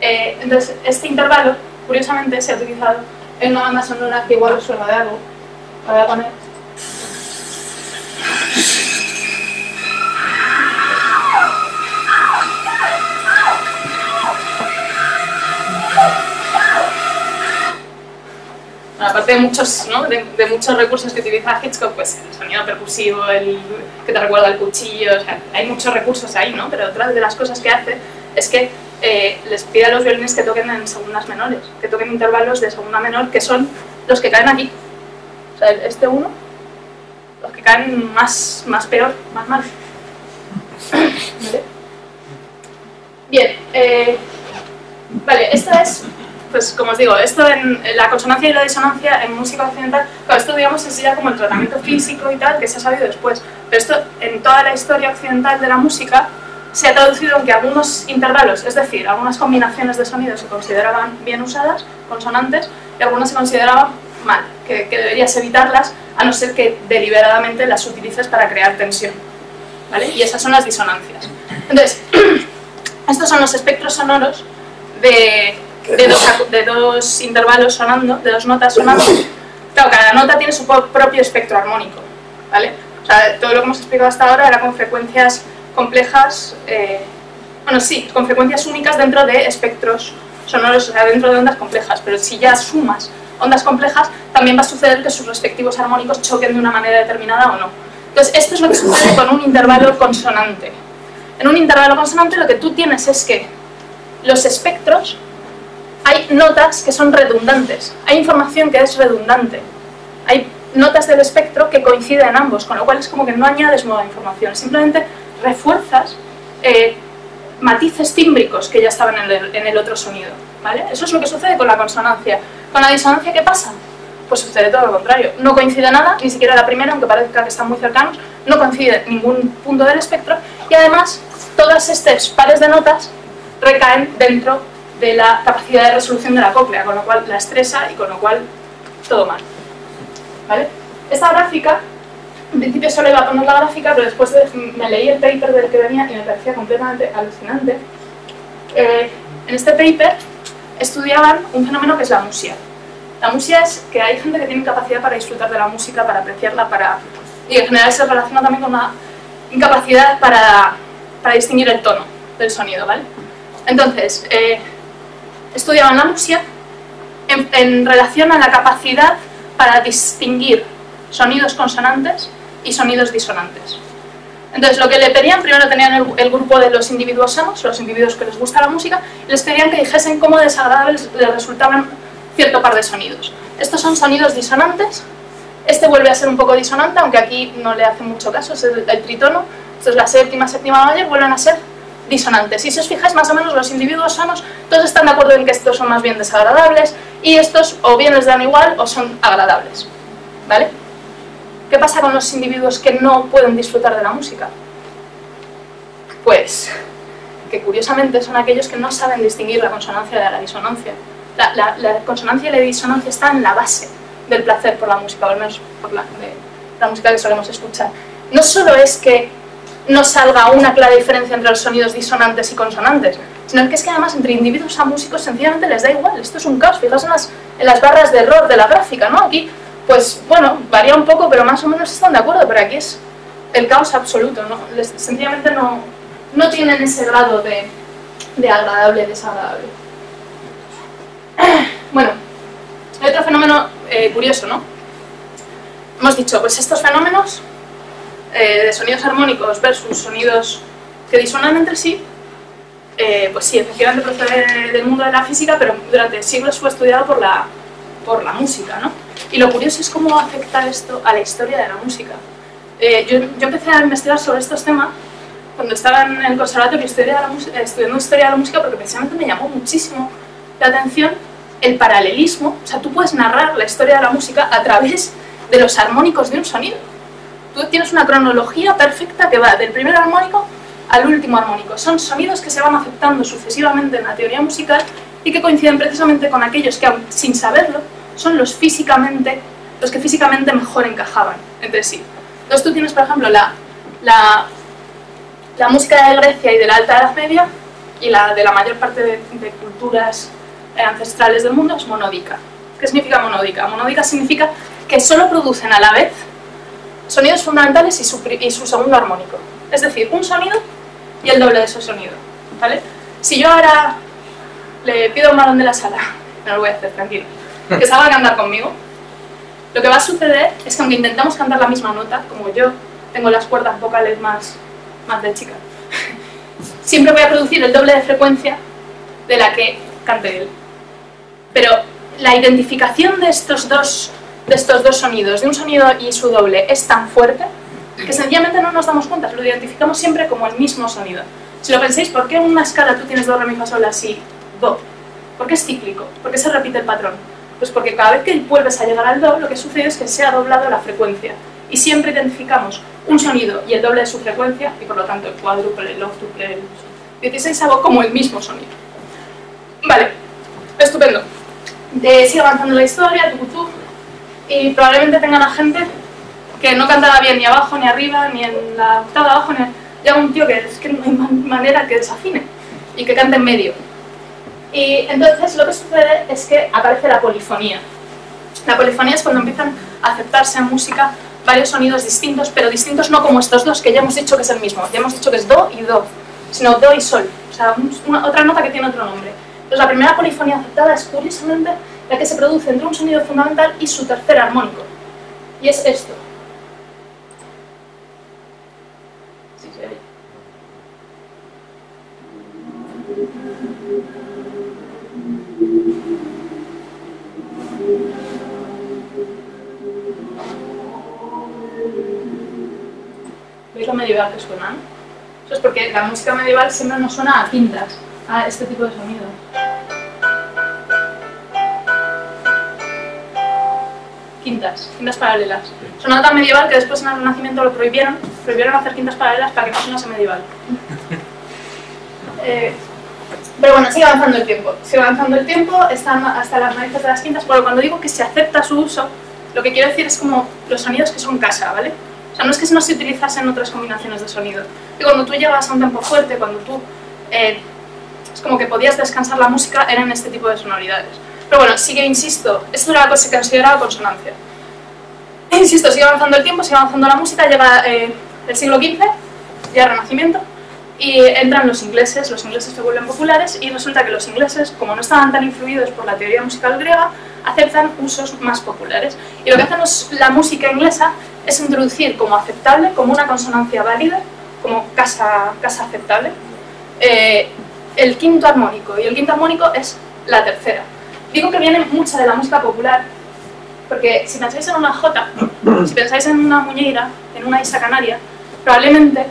Entonces, este intervalo, curiosamente, se ha utilizado en una banda sonora que igual os suena de algo. La voy a poner. Bueno, aparte de muchos, ¿no? de muchos recursos que utiliza Hitchcock, pues el sonido percusivo, el que te recuerda el cuchillo, o sea, hay muchos recursos ahí, ¿no? Pero otra de las cosas que hace es que les pide a los violines que toquen en segundas menores, que toquen intervalos de segunda menor, que son los que caen aquí. O sea, este uno, los que caen más peor, más mal. ¿Vale? Bien, vale, esto es, pues como os digo, esto en la consonancia y la disonancia en música occidental, claro, esto digamos es ya como el tratamiento físico y tal, que se ha sabido después, pero esto en toda la historia occidental de la música se ha traducido en que algunos intervalos, es decir, algunas combinaciones de sonidos se consideraban bien usadas, consonantes, y algunas se consideraban mal, que deberías evitarlas, a no ser que deliberadamente las utilices para crear tensión, ¿vale? Y esas son las disonancias. Entonces, estos son los espectros sonoros de dos intervalos sonando, de dos notas sonando. Claro, cada nota tiene su propio espectro armónico, ¿vale? O sea, todo lo que hemos explicado hasta ahora era con frecuencias complejas, Bueno, sí, con frecuencias únicas dentro de espectros sonoros, o sea, dentro de ondas complejas, pero si ya sumas ondas complejas, también va a suceder que sus respectivos armónicos choquen de una manera determinada o no. Entonces, esto es lo que sucede con un intervalo consonante. En un intervalo consonante lo que tú tienes es que los espectros, hay notas que son redundantes, hay información que es redundante, hay notas del espectro que coinciden en ambos, con lo cual es como que no añades nueva información, simplemente refuerzas matices tímbricos que ya estaban en el otro sonido, ¿vale? Eso es lo que sucede con la consonancia. ¿Con la disonancia qué pasa? Pues sucede todo lo contrario. No coincide nada, ni siquiera la primera, aunque parezca que están muy cercanos, no coincide ningún punto del espectro, y además todas estos pares de notas recaen dentro de la capacidad de resolución de la cóclea, con lo cual la estresa y con lo cual todo mal, ¿vale? Esta gráfica, en principio solo iba a poner la gráfica, pero después me leí el paper del que venía y me parecía completamente alucinante. En este paper estudiaban un fenómeno que es la musia. La musia es que hay gente que tiene capacidad para disfrutar de la música, para apreciarla, y en general se relaciona también con una incapacidad para distinguir el tono del sonido, ¿vale? Entonces, estudiaban la musia en relación a la capacidad para distinguir sonidos consonantes y sonidos disonantes. Entonces, lo que le pedían, primero tenían el grupo de los individuos sanos, los individuos que les gusta la música, y les pedían que dijesen cómo desagradables les resultaban cierto par de sonidos. Estos son sonidos disonantes, este vuelve a ser un poco disonante, aunque aquí no le hace mucho caso, es el tritono, esto es la séptima mayor, vuelven a ser disonantes. Y si os fijáis, más o menos los individuos sanos, todos están de acuerdo en que estos son más bien desagradables, y estos o bien les dan igual o son agradables, ¿vale? ¿Qué pasa con los individuos que no pueden disfrutar de la música? Pues que curiosamente son aquellos que no saben distinguir la consonancia de la disonancia. La consonancia y la disonancia están en la base del placer por la música, o al menos por la música que solemos escuchar. No solo es que no salga una clara diferencia entre los sonidos disonantes y consonantes, sino que es que además entre individuos a músicos sencillamente les da igual. Esto es un caos. Fijaos en las barras de error de la gráfica, ¿no? Aquí, pues bueno, varía un poco, pero más o menos están de acuerdo, pero aquí es el caos absoluto, ¿no? Sencillamente no tienen ese grado de agradable y desagradable. Bueno, hay otro fenómeno curioso, ¿no? Hemos dicho, pues estos fenómenos de sonidos armónicos versus sonidos que disuenan entre sí, pues sí, efectivamente procede del mundo de la física, pero durante siglos fue estudiado por la música, ¿no? Y lo curioso es cómo afecta esto a la historia de la música. Yo empecé a investigar sobre estos temas cuando estaba en el conservatorio estudiando historia de la música, porque precisamente me llamó muchísimo la atención el paralelismo. O sea, tú puedes narrar la historia de la música a través de los armónicos de un sonido. Tú tienes una cronología perfecta que va del primer armónico al último armónico. Son sonidos que se van afectando sucesivamente en la teoría musical y que coinciden precisamente con aquellos que, aun sin saberlo, son los que físicamente mejor encajaban entre sí. Entonces tú tienes, por ejemplo, la música de Grecia y de la Alta Edad Media, y la de la mayor parte de culturas ancestrales del mundo es monódica. ¿Qué significa monódica? Monódica significa que solo producen a la vez sonidos fundamentales y su segundo armónico. Es decir, un sonido y el doble de ese sonido, ¿vale? Si yo ahora le pido a un varón de la sala, no lo voy a hacer, tranquilo, que salga a cantar conmigo, lo que va a suceder es que aunque intentamos cantar la misma nota, como yo tengo las cuerdas vocales más de chica, siempre voy a producir el doble de frecuencia de la que cante él. Pero la identificación de estos dos sonidos, de un sonido y su doble, es tan fuerte que sencillamente no nos damos cuenta, lo identificamos siempre como el mismo sonido. Si lo pensáis, ¿por qué en una escala tú tienes do, re, mi, fa, sol, la, si, do? ¿Por qué es cíclico? ¿Por qué se repite el patrón? Pues porque cada vez que vuelves a llegar al do, lo que sucede es que se ha doblado la frecuencia. Y siempre identificamos un sonido y el doble de su frecuencia, y por lo tanto el cuádruple, el octuple, el 16avo como el mismo sonido. Vale, estupendo. Sigue avanzando la historia, y probablemente tengan a gente que no cantaba bien ni abajo, ni arriba, ni en la octava de abajo, ya un tío que es que no hay manera que desafine y que cante en medio. Y entonces lo que sucede es que aparece la polifonía. La polifonía es cuando empiezan a aceptarse en música varios sonidos distintos, pero distintos no como estos dos, que ya hemos dicho que es el mismo. Ya hemos dicho que es do y do. sino do y sol, o sea, otra nota que tiene otro nombre. Entonces la primera polifonía aceptada es curiosamente la que se produce entre un sonido fundamental y su tercer armónico, y es esto. Sí, se oye. ¿Veis lo medieval que suena? Eso es porque la música medieval siempre nos suena a quintas, a este tipo de sonido. Quintas paralelas. Sonaba tan medieval que después en el Renacimiento lo prohibieron hacer quintas paralelas para que no sonase medieval. Pero bueno, sigue avanzando el tiempo, están hasta las narices de las quintas, pero cuando digo que se acepta su uso, lo que quiero decir es como los sonidos que son casa, ¿vale? O sea, no es que no se utilizasen otras combinaciones de sonido. Y cuando tú llegas a un tempo fuerte, cuando tú... es como que podías descansar la música, eran este tipo de sonoridades. Pero bueno, sigue, insisto, esto era lo que se consideraba consonancia. Insisto, sigue avanzando el tiempo, sigue avanzando la música, llega el siglo XV, ya el Renacimiento, y entran los ingleses se vuelven populares, y resulta que los ingleses, como no estaban tan influidos por la teoría musical griega, aceptan usos más populares. Y lo que hace la música inglesa es introducir como aceptable, como una consonancia válida, como casa aceptable, el quinto armónico, y el quinto armónico es la tercera. Digo que viene mucha de la música popular, porque si pensáis en una jota, si pensáis en una muñeira, en una isla canaria, probablemente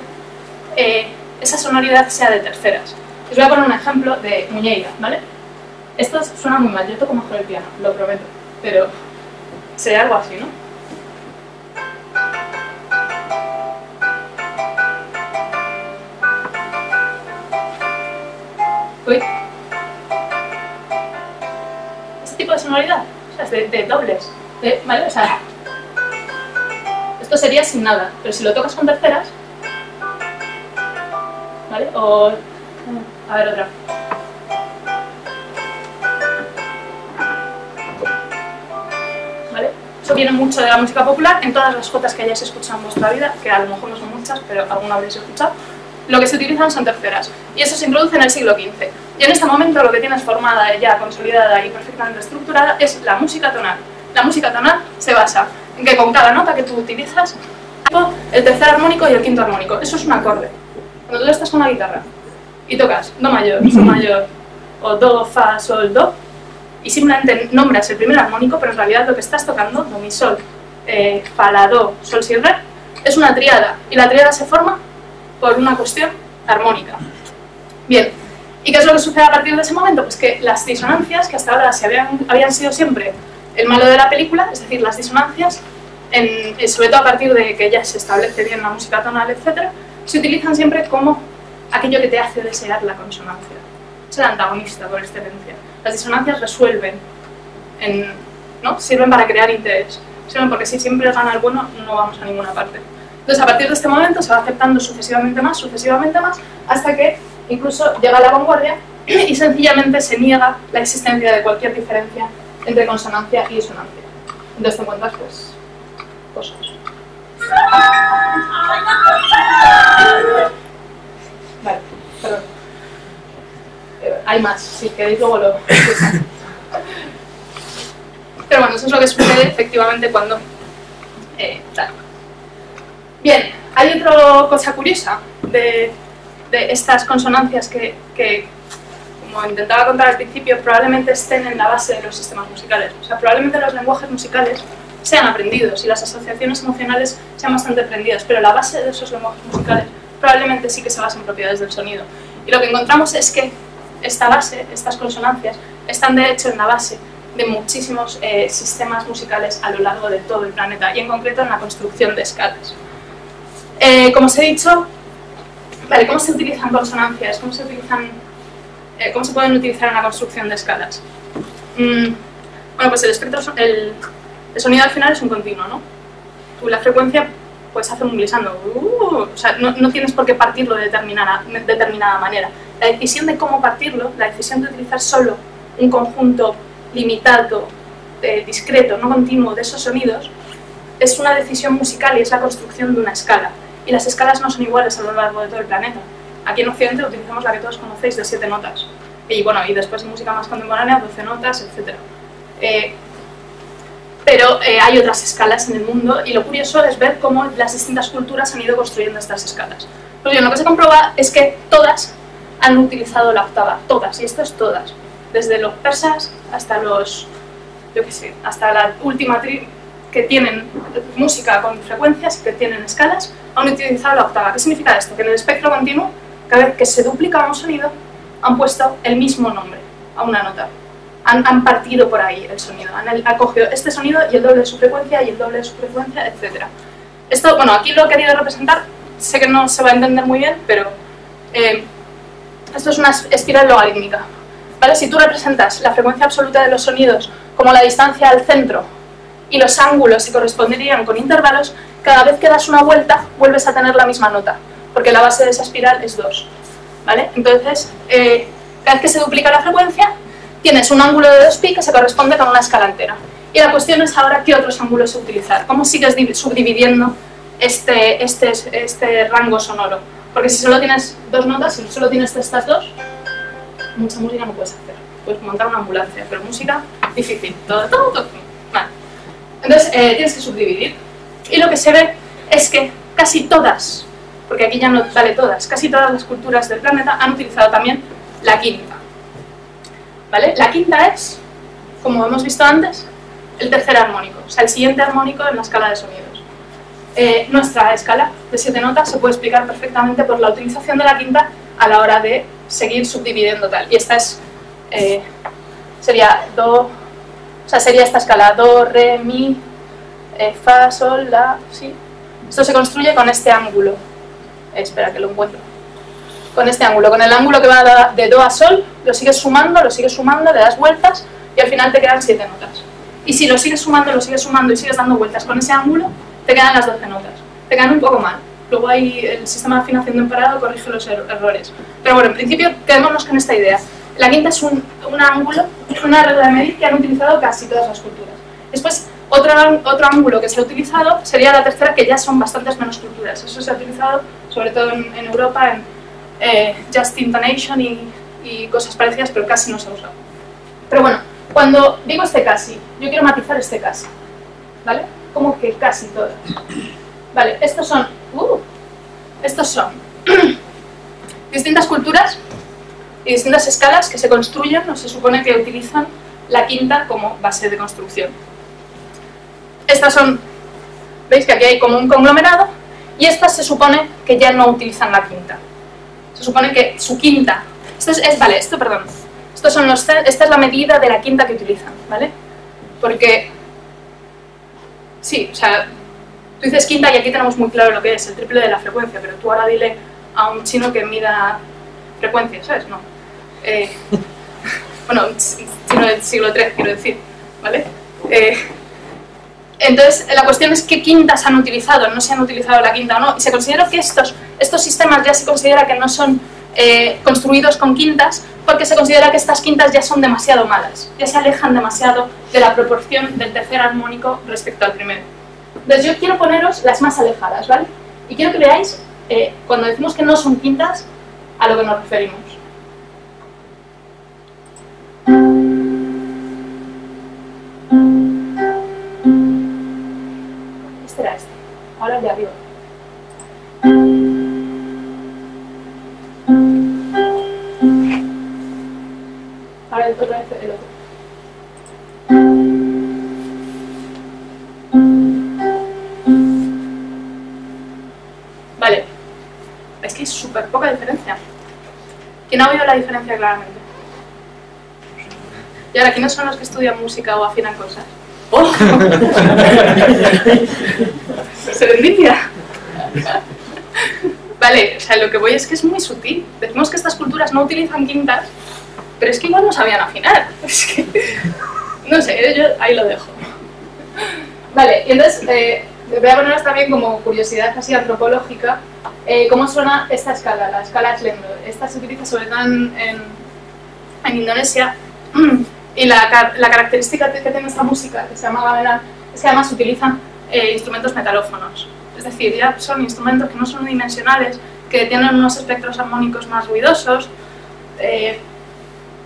esa sonoridad sea de terceras. Os voy a poner un ejemplo de muñeira, ¿vale? Esto suena muy mal, yo toco mejor el piano, lo prometo, pero sería algo así, ¿no? Uy. Este tipo de sonoridad, o sea, es de dobles, ¿vale? O sea, esto sería sin nada, pero si lo tocas con terceras, ¿vale? O... a ver, otra. ¿Vale? Eso viene mucho de la música popular, en todas las jotas que hayáis escuchado en vuestra vida, que a lo mejor no son muchas, pero alguna habréis escuchado, lo que se utilizan son terceras, y eso se introduce en el siglo XV. Y en este momento lo que tienes formada, ya consolidada y perfectamente estructurada, es la música tonal. La música tonal se basa en que con cada nota que tú utilizas, el tercer armónico y el quinto armónico, eso es un acorde. Cuando tú estás con la guitarra y tocas do mayor, sol mayor, o do, fa, sol, do, y simplemente nombras el primer armónico, pero en realidad lo que estás tocando, do, mi, sol, fa, la, do, sol, si, re, es una tríada, y la tríada se forma por una cuestión armónica. Bien, ¿y qué es lo que sucede a partir de ese momento? Pues que las disonancias, que hasta ahora habían sido siempre el malo de la película, es decir, las disonancias, sobre todo a partir de que ya se establece bien la música tonal, etc., se utilizan siempre como aquello que te hace desear la consonancia. Es el antagonista por excelencia. Las disonancias resuelven, ¿no? Sirven para crear interés. Sirven porque si siempre gana el bueno, no vamos a ninguna parte. Entonces, a partir de este momento se va aceptando sucesivamente más, hasta que incluso llega la vanguardia y sencillamente se niega la existencia de cualquier diferencia entre consonancia y disonancia. Entonces te encuentras, pues, cosas. Vale, perdón. Hay más, si queréis luego lo... Pero bueno, eso es lo que sucede efectivamente cuando... tal. Bien, hay otra cosa curiosa de estas consonancias que, como intentaba contar al principio, probablemente estén en la base de los sistemas musicales. O sea, probablemente los lenguajes musicales sean aprendidos y las asociaciones emocionales sean bastante aprendidas, pero la base de esos lenguajes musicales probablemente sí que se basa en propiedades del sonido. Y lo que encontramos es que esta base, estas consonancias, están de hecho en la base de muchísimos sistemas musicales a lo largo de todo el planeta, y en concreto en la construcción de escalas. Como os he dicho, vale, ¿cómo se utilizan consonancias? ¿Cómo se pueden utilizar en la construcción de escalas? Bueno, pues el espectro, el sonido al final es un continuo, ¿no? Tú la frecuencia puedes hacer un glissando, o sea, no tienes por qué partirlo de determinada manera. La decisión de cómo partirlo, la decisión de utilizar solo un conjunto limitado, discreto, no continuo de esos sonidos, es una decisión musical y es la construcción de una escala. Y las escalas no son iguales a lo largo de todo el planeta. Aquí en Occidente utilizamos la que todos conocéis de 7 notas. Y bueno, y después en música más contemporánea, 12 notas, etc. Pero hay otras escalas en el mundo y lo curioso es ver cómo las distintas culturas han ido construyendo estas escalas. Pues bien, lo que se comprueba es que todas han utilizado la octava, todas, y esto es todas. Desde los persas hasta los, yo qué sé, hasta la última que tienen música con frecuencias, que tienen escalas, han utilizado la octava. ¿Qué significa esto? Que en el espectro continuo, cada vez que se duplica un sonido, han puesto el mismo nombre a una nota. Han partido por ahí el sonido, han cogido este sonido y el doble de su frecuencia y el doble de su frecuencia, etc. Esto, bueno, aquí lo he querido representar, sé que no se va a entender muy bien, pero esto es una espiral logarítmica. ¿Vale? Si tú representas la frecuencia absoluta de los sonidos como la distancia al centro y los ángulos se corresponderían con intervalos, cada vez que das una vuelta vuelves a tener la misma nota, porque la base de esa espiral es 2. ¿Vale? Entonces, cada vez que se duplica la frecuencia, tienes un ángulo de 2π que se corresponde con una escala entera. Y la cuestión es ahora qué otros ángulos utilizar, cómo sigues subdividiendo este rango sonoro. Porque si solo tienes 2 notas, si solo tienes estas 2, mucha música no puedes hacer. Puedes montar una ambulancia, pero música difícil. Todo. Vale. Entonces tienes que subdividir. Y lo que se ve es que casi todas, porque aquí ya no vale todas, casi todas las culturas del planeta han utilizado también la quinta. ¿Vale? La quinta es, como hemos visto antes, el tercer armónico, o sea, el siguiente armónico en la escala de sonidos. Nuestra escala de 7 notas se puede explicar perfectamente por la utilización de la quinta a la hora de seguir subdividiendo tal. Y esta es, sería sería esta escala, do, re, mi, fa, sol, la, si. Esto se construye con este ángulo. Espera que lo encuentro. Con este ángulo, con el ángulo que va de do a sol, lo sigues sumando, le das vueltas y al final te quedan 7 notas. Y si lo sigues sumando y sigues dando vueltas con ese ángulo, te quedan las 12 notas. Te quedan un poco mal. Luego ahí el sistema de afinación de emparado corrige los errores. Pero bueno, en principio quedémonos con esta idea. La quinta es un ángulo, una regla de medir que han utilizado casi todas las culturas. Después, otro ángulo que se ha utilizado sería la tercera, que ya son bastantes menos culturas. Eso se ha utilizado sobre todo en Europa, en Just Intonation y cosas parecidas, pero casi no se ha usado. Pero bueno, cuando digo este casi, yo quiero matizar este casi, ¿vale? Como que casi todas. Vale, estos son distintas culturas y distintas escalas que se construyen o se supone que utilizan la quinta como base de construcción. Estas son, veis que aquí hay como un conglomerado, y estas se supone que ya no utilizan la quinta. Se supone que su quinta, esta es la medida de la quinta que utilizan, ¿vale? Porque, sí, o sea, tú dices quinta y aquí tenemos muy claro lo que es, el triple de la frecuencia, pero tú ahora dile a un chino que mida frecuencia, ¿sabes? No. Bueno, chino del siglo III, quiero decir, ¿vale? Entonces, la cuestión es qué quintas han utilizado, no se han utilizado la quinta o no, y se considera que estos sistemas ya se considera que no son construidos con quintas, porque se considera que estas quintas ya son demasiado malas, ya se alejan demasiado de la proporción del tercer armónico respecto al primero. Entonces yo quiero poneros las más alejadas, ¿vale? Y quiero que veáis, cuando decimos que no son quintas, a lo que nos referimos. Este era este, ahora el de arriba. Ahora otra vez el otro. Vale, es que hay súper poca diferencia. ¿Quién ha oído la diferencia claramente? Y ahora, ¿quiénes son los que estudian música o afinan cosas? ¡Oh! ¡Serendipia! Vale, o sea, lo que voy es que es muy sutil. Decimos que estas culturas no utilizan quintas, pero es que igual no sabían afinar. Es que, no sé, yo ahí lo dejo. Vale, y entonces voy a poneros también como curiosidad así antropológica cómo suena esta escala, la escala Slendro. Esta se utiliza sobre todo en Indonesia, y la característica que tiene esta música, que se llama gamelan, es que además utilizan instrumentos metalófonos. Es decir, ya son instrumentos que no son unidimensionales, que tienen unos espectros armónicos más ruidosos.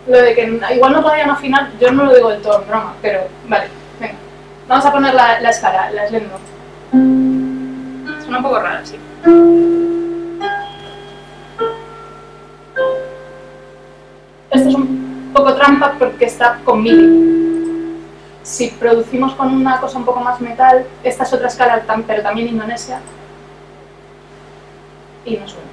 Lo de que igual no podían afinar, yo no lo digo del todo en broma, pero vale, venga. Vamos a poner la escala, la Slend Note. Suena un poco raro, sí. Esto es un poco trampa porque está con MIDI. Si producimos con una cosa un poco más metal, esta es otra escala, pero también indonesia, y no suena.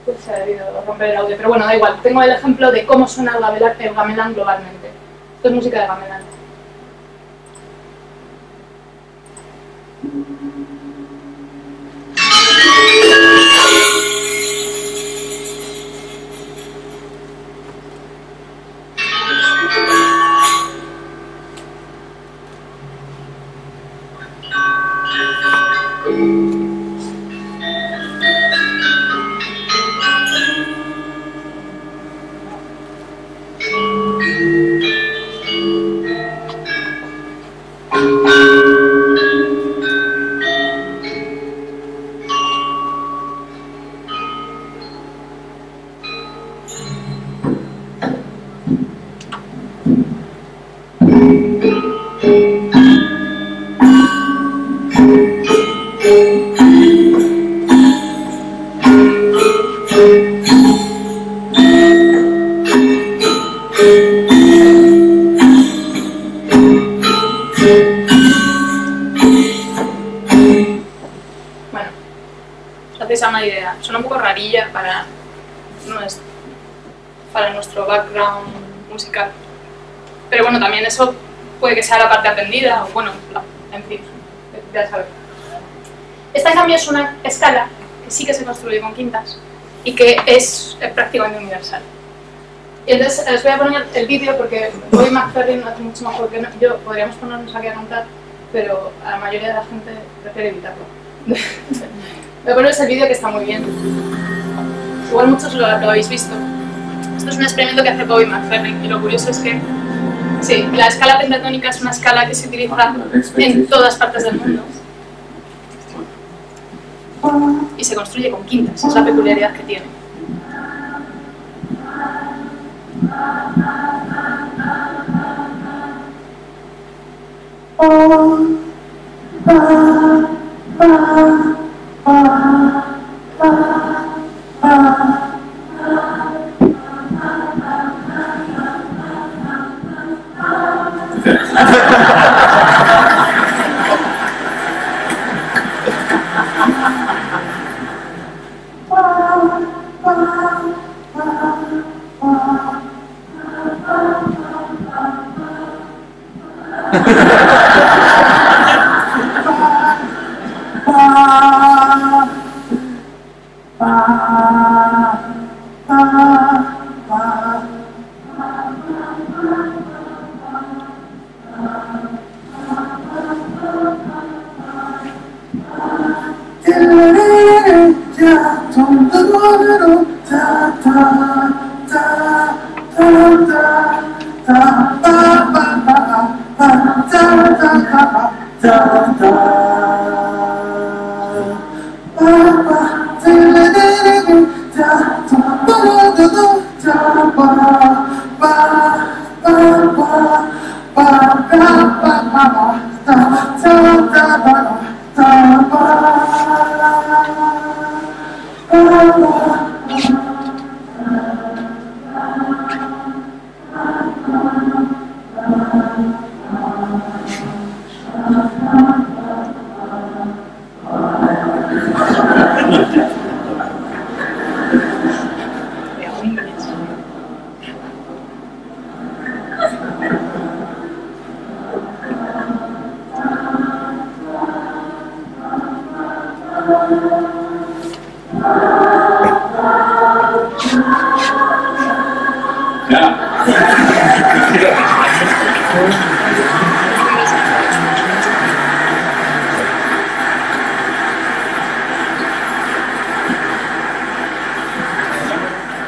Pues se ha debido romper el audio, pero bueno, da igual. Tengo el ejemplo de cómo suena el gamelan globalmente. Esto es música de gamelan. Una idea. Suena un poco rarilla para nuestro background musical. Pero bueno, también eso puede que sea la parte aprendida, o bueno, en fin, ya sabes. Esta en cambio es una escala que sí que se construye con quintas y que es prácticamente universal. Y entonces les voy a poner el vídeo porque Bobby McFerrin hace mucho mejor que yo. Podríamos ponernos aquí a cantar, pero a la mayoría de la gente prefiere evitarlo. Voy a poner ese vídeo que está muy bien. Igual muchos lo habéis visto. Esto es un experimento que hace Bobby McFerrin y lo curioso es que sí, la escala pentatónica es una escala que se utiliza en todas partes del mundo y se construye con quintas, es la peculiaridad que tiene.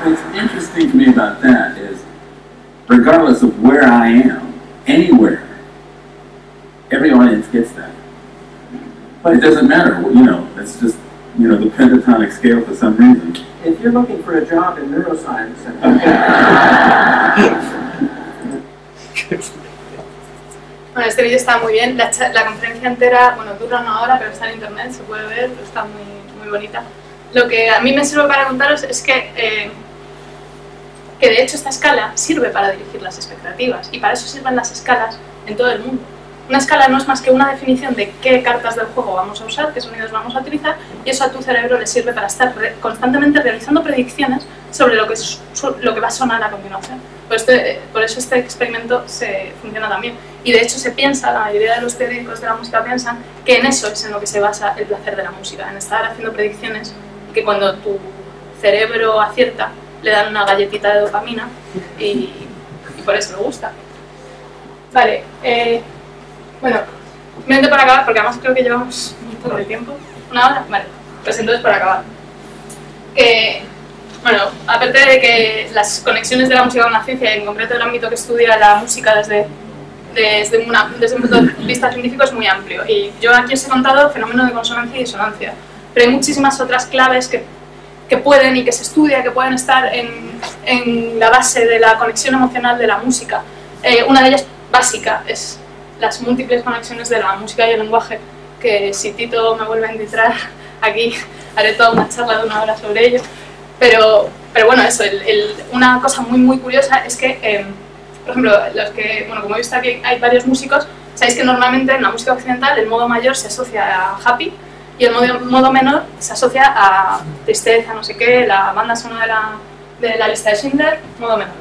What's interesting to me about that is, regardless of where I am, anywhere, every audience gets that. It doesn't matter, you know, it's just, you know, the pentatonic scale for some reason. If you're looking for a job in neuroscience, Bueno, este vídeo está muy bien, la conferencia entera, bueno, dura una hora, pero está en internet, se puede ver, está muy bonita. Lo que a mí me sirve para contaros es que de hecho esta escala sirve para dirigir las expectativas, y para eso sirven las escalas en todo el mundo. Una escala no es más que una definición de qué cartas del juego vamos a usar, qué sonidos vamos a utilizar, y eso a tu cerebro le sirve para estar constantemente realizando predicciones sobre lo que va a sonar a continuación. Por eso este experimento funciona también. Y de hecho se piensa, la mayoría de los teóricos de la música piensan, que en eso es en lo que se basa el placer de la música, en estar haciendo predicciones que cuando tu cerebro acierta, le dan una galletita de dopamina y por eso le gusta. Vale, bueno, simplemente para acabar, porque además creo que llevamos un poco de tiempo. ¿Una hora? Vale, pues entonces para acabar. Bueno, aparte de que las conexiones de la música con la ciencia, y en concreto el ámbito que estudia la música desde un punto de vista científico, es muy amplio. Y yo aquí os he contado fenómenos de consonancia y disonancia, pero hay muchísimas otras claves que pueden y que se estudia, que pueden estar en la base de la conexión emocional de la música. Una de ellas básica es las múltiples conexiones de la música y el lenguaje, que si Tito me vuelve a invitar aquí haré toda una charla de 1 hora sobre ello. Pero bueno, eso, una cosa muy curiosa es que, por ejemplo, como he visto aquí hay varios músicos, sabéis que normalmente en la música occidental el modo mayor se asocia a happy y el modo menor se asocia a tristeza, no sé qué, la banda sonora de la lista de Schindler, modo menor.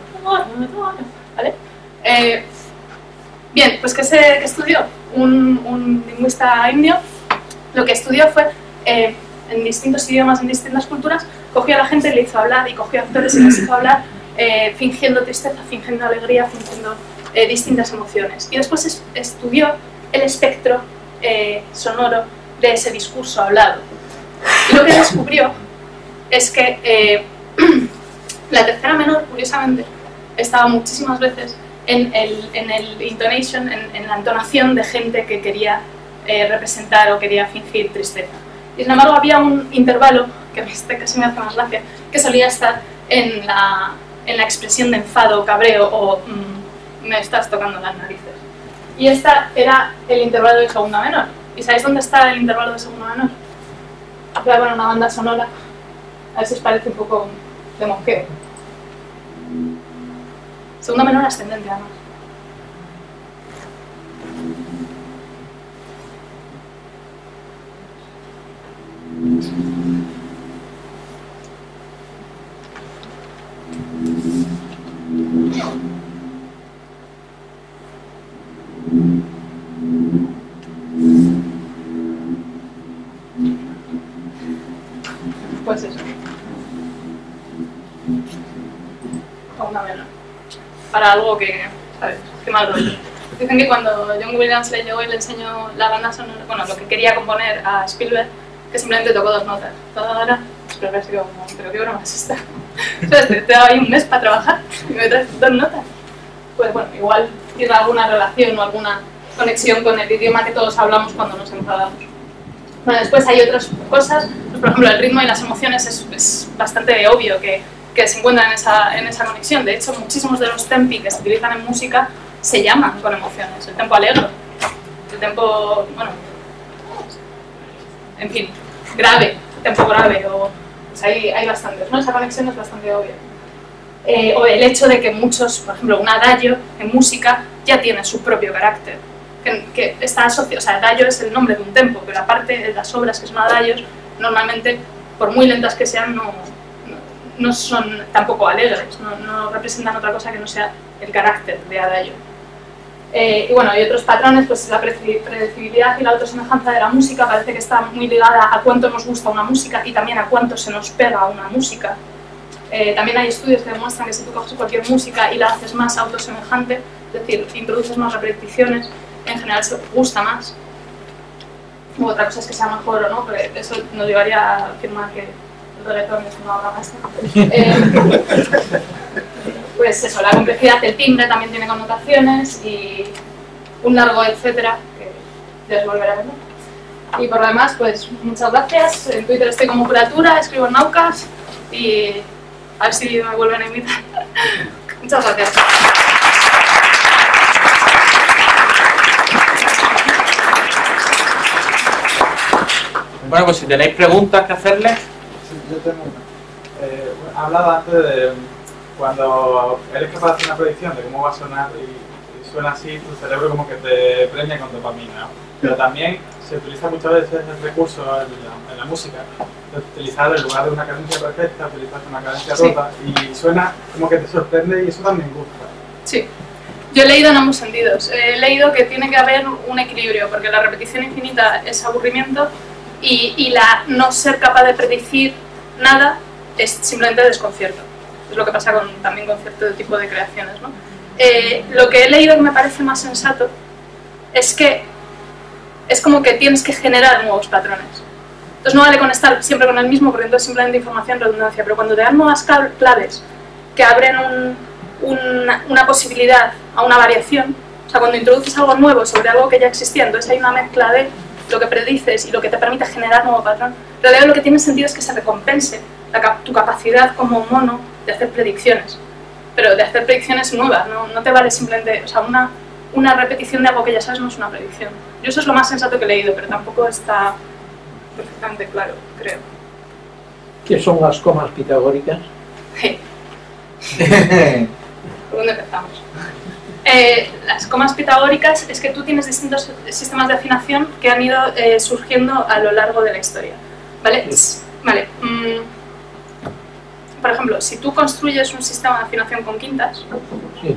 ¿Vale? Bien, pues ¿qué estudió? Un lingüista indio, lo que estudió fue, en distintos idiomas, en distintas culturas, cogió a la gente y le hizo hablar, y cogió a actores y les hizo hablar, fingiendo tristeza, fingiendo alegría, fingiendo distintas emociones. Y después estudió el espectro sonoro de ese discurso hablado. Y lo que descubrió es que la tercera menor, curiosamente, estaba muchísimas veces en el intonation, en la entonación de gente que quería representar o quería fingir tristeza. Y sin embargo había un intervalo, que a mí casi me hace más gracia, que solía estar en la expresión de enfado, cabreo o me estás tocando las narices. Y esta era el intervalo de segunda menor. ¿Y sabéis dónde está el intervalo de segunda menor? Voy a poner una banda sonora, a ver si os parece un poco de mosqueo. Segunda menor ascendente, además. Pues eso. Segunda menor. Para algo que, ¿sabes? Qué mal rollo. Dicen que cuando John Williams le llegó y le enseñó la banda sonora, bueno, lo que quería componer a Spielberg, que simplemente tocó 2 notas. Spielberg se quedó como, pero qué broma es esta. Te daba ahí un mes para trabajar y me traes 2 notas. Pues bueno, igual tiene alguna relación o alguna conexión con el idioma que todos hablamos cuando nos enfadamos. Bueno, después hay otras cosas, pues por ejemplo el ritmo y las emociones es bastante obvio que se encuentran en esa conexión. De hecho, muchísimos de los tempi que se utilizan en música se llaman con emociones. El tempo alegre, el tempo, bueno, en fin, grave, tempo grave, pues hay bastantes, ¿no? Esa conexión es bastante obvia. O el hecho de que muchos, por ejemplo, un adagio en música ya tiene su propio carácter, que está asociado, o sea, adagio es el nombre de un tempo, pero aparte de las obras que son adagios, normalmente, por muy lentas que sean, no son tampoco alegres, no representan otra cosa que no sea el carácter de adagio. Y bueno, hay otros patrones, pues la predecibilidad y la autosemejanza de la música parece que está muy ligada a cuánto nos gusta una música y también a cuánto se nos pega una música. También hay estudios que demuestran que si tú coges cualquier música y la haces más autosemejante, es decir, introduces más repeticiones, en general se gusta más. U otra cosa es que sea mejor o no, pero eso nos llevaría a afirmar que el reggaetón es una obra maestra. Pues eso, la complejidad del timbre también tiene connotaciones y un largo etcétera, que ya os volveré a ver. Y por lo demás, pues muchas gracias. En Twitter estoy como Curatura, escribo en Naucas y a ver si me vuelven a invitar. Muchas gracias. Bueno, pues si tenéis preguntas que hacerle. Sí, yo tengo una. Hablaba antes de cuando eres capaz de hacer una predicción de cómo va a sonar y suena así, tu cerebro como que te premia con dopamina, ¿no? Pero también se utiliza muchas veces el recurso en la música de utilizar en lugar de una cadencia perfecta, utilizar una cadencia rota y suena como que te sorprende y eso también gusta. Sí. Yo he leído en ambos sentidos. He leído que tiene que haber un equilibrio, porque la repetición infinita es aburrimiento y la no ser capaz de predecir nada es simplemente desconcierto. Es lo que pasa también con cierto tipo de creaciones, ¿no? Lo que he leído que me parece más sensato es que es como que tienes que generar nuevos patrones. Entonces no vale con estar siempre con el mismo, porque entonces simplemente información redundancia, pero cuando te dan nuevas claves que abren una posibilidad a una variación, o sea, cuando introduces algo nuevo sobre algo que ya existía, entonces hay una mezcla de lo que predices y lo que te permite generar nuevo patrón. En realidad lo que tiene sentido es que se recompense tu capacidad como mono de hacer predicciones, pero de hacer predicciones nuevas, no te vale simplemente, o sea, una repetición de algo que ya sabes no es una predicción. Yo eso es lo más sensato que he leído, pero tampoco está perfectamente claro, creo. ¿Qué son las comas pitagóricas? ¿Por dónde empezamos? Las comas pitagóricas es que tú tienes distintos sistemas de afinación que han ido surgiendo a lo largo de la historia, ¿vale? Sí. Vale. Por ejemplo, si tú construyes un sistema de afinación con quintas, Sí.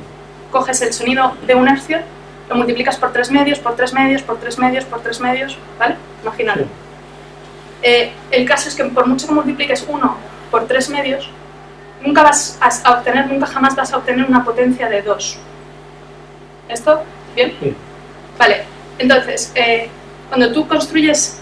coges el sonido de un hercio, lo multiplicas por 3 medios, por 3 medios, por 3 medios, por 3 medios, ¿vale? Imagínalo. Sí. El caso es que por mucho que multipliques 1 por 3 medios, nunca jamás vas a obtener una potencia de 2. ¿Esto? ¿Bien? Sí. Vale, entonces, cuando tú construyes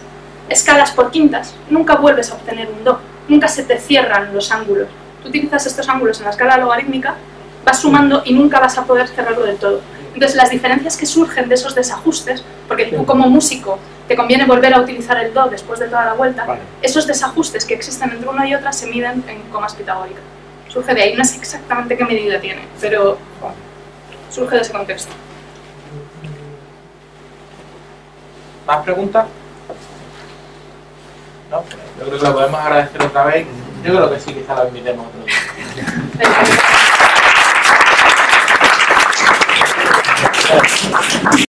escalas por quintas, nunca vuelves a obtener un do, nunca se te cierran los ángulos. Tú utilizas estos ángulos en la escala logarítmica, vas sumando y nunca vas a poder cerrarlo del todo. Entonces, las diferencias que surgen de esos desajustes, porque tú como músico te conviene volver a utilizar el do después de toda la vuelta, Vale. esos desajustes que existen entre una y otra se miden en comas pitagóricas. Surge de ahí, no sé exactamente qué medida tiene, pero surge de ese contexto. ¿Más preguntas? ¿No? Yo creo que lo podemos agradecer otra vez. Yo creo que sí, quizá lo invitemos otro día. Venga.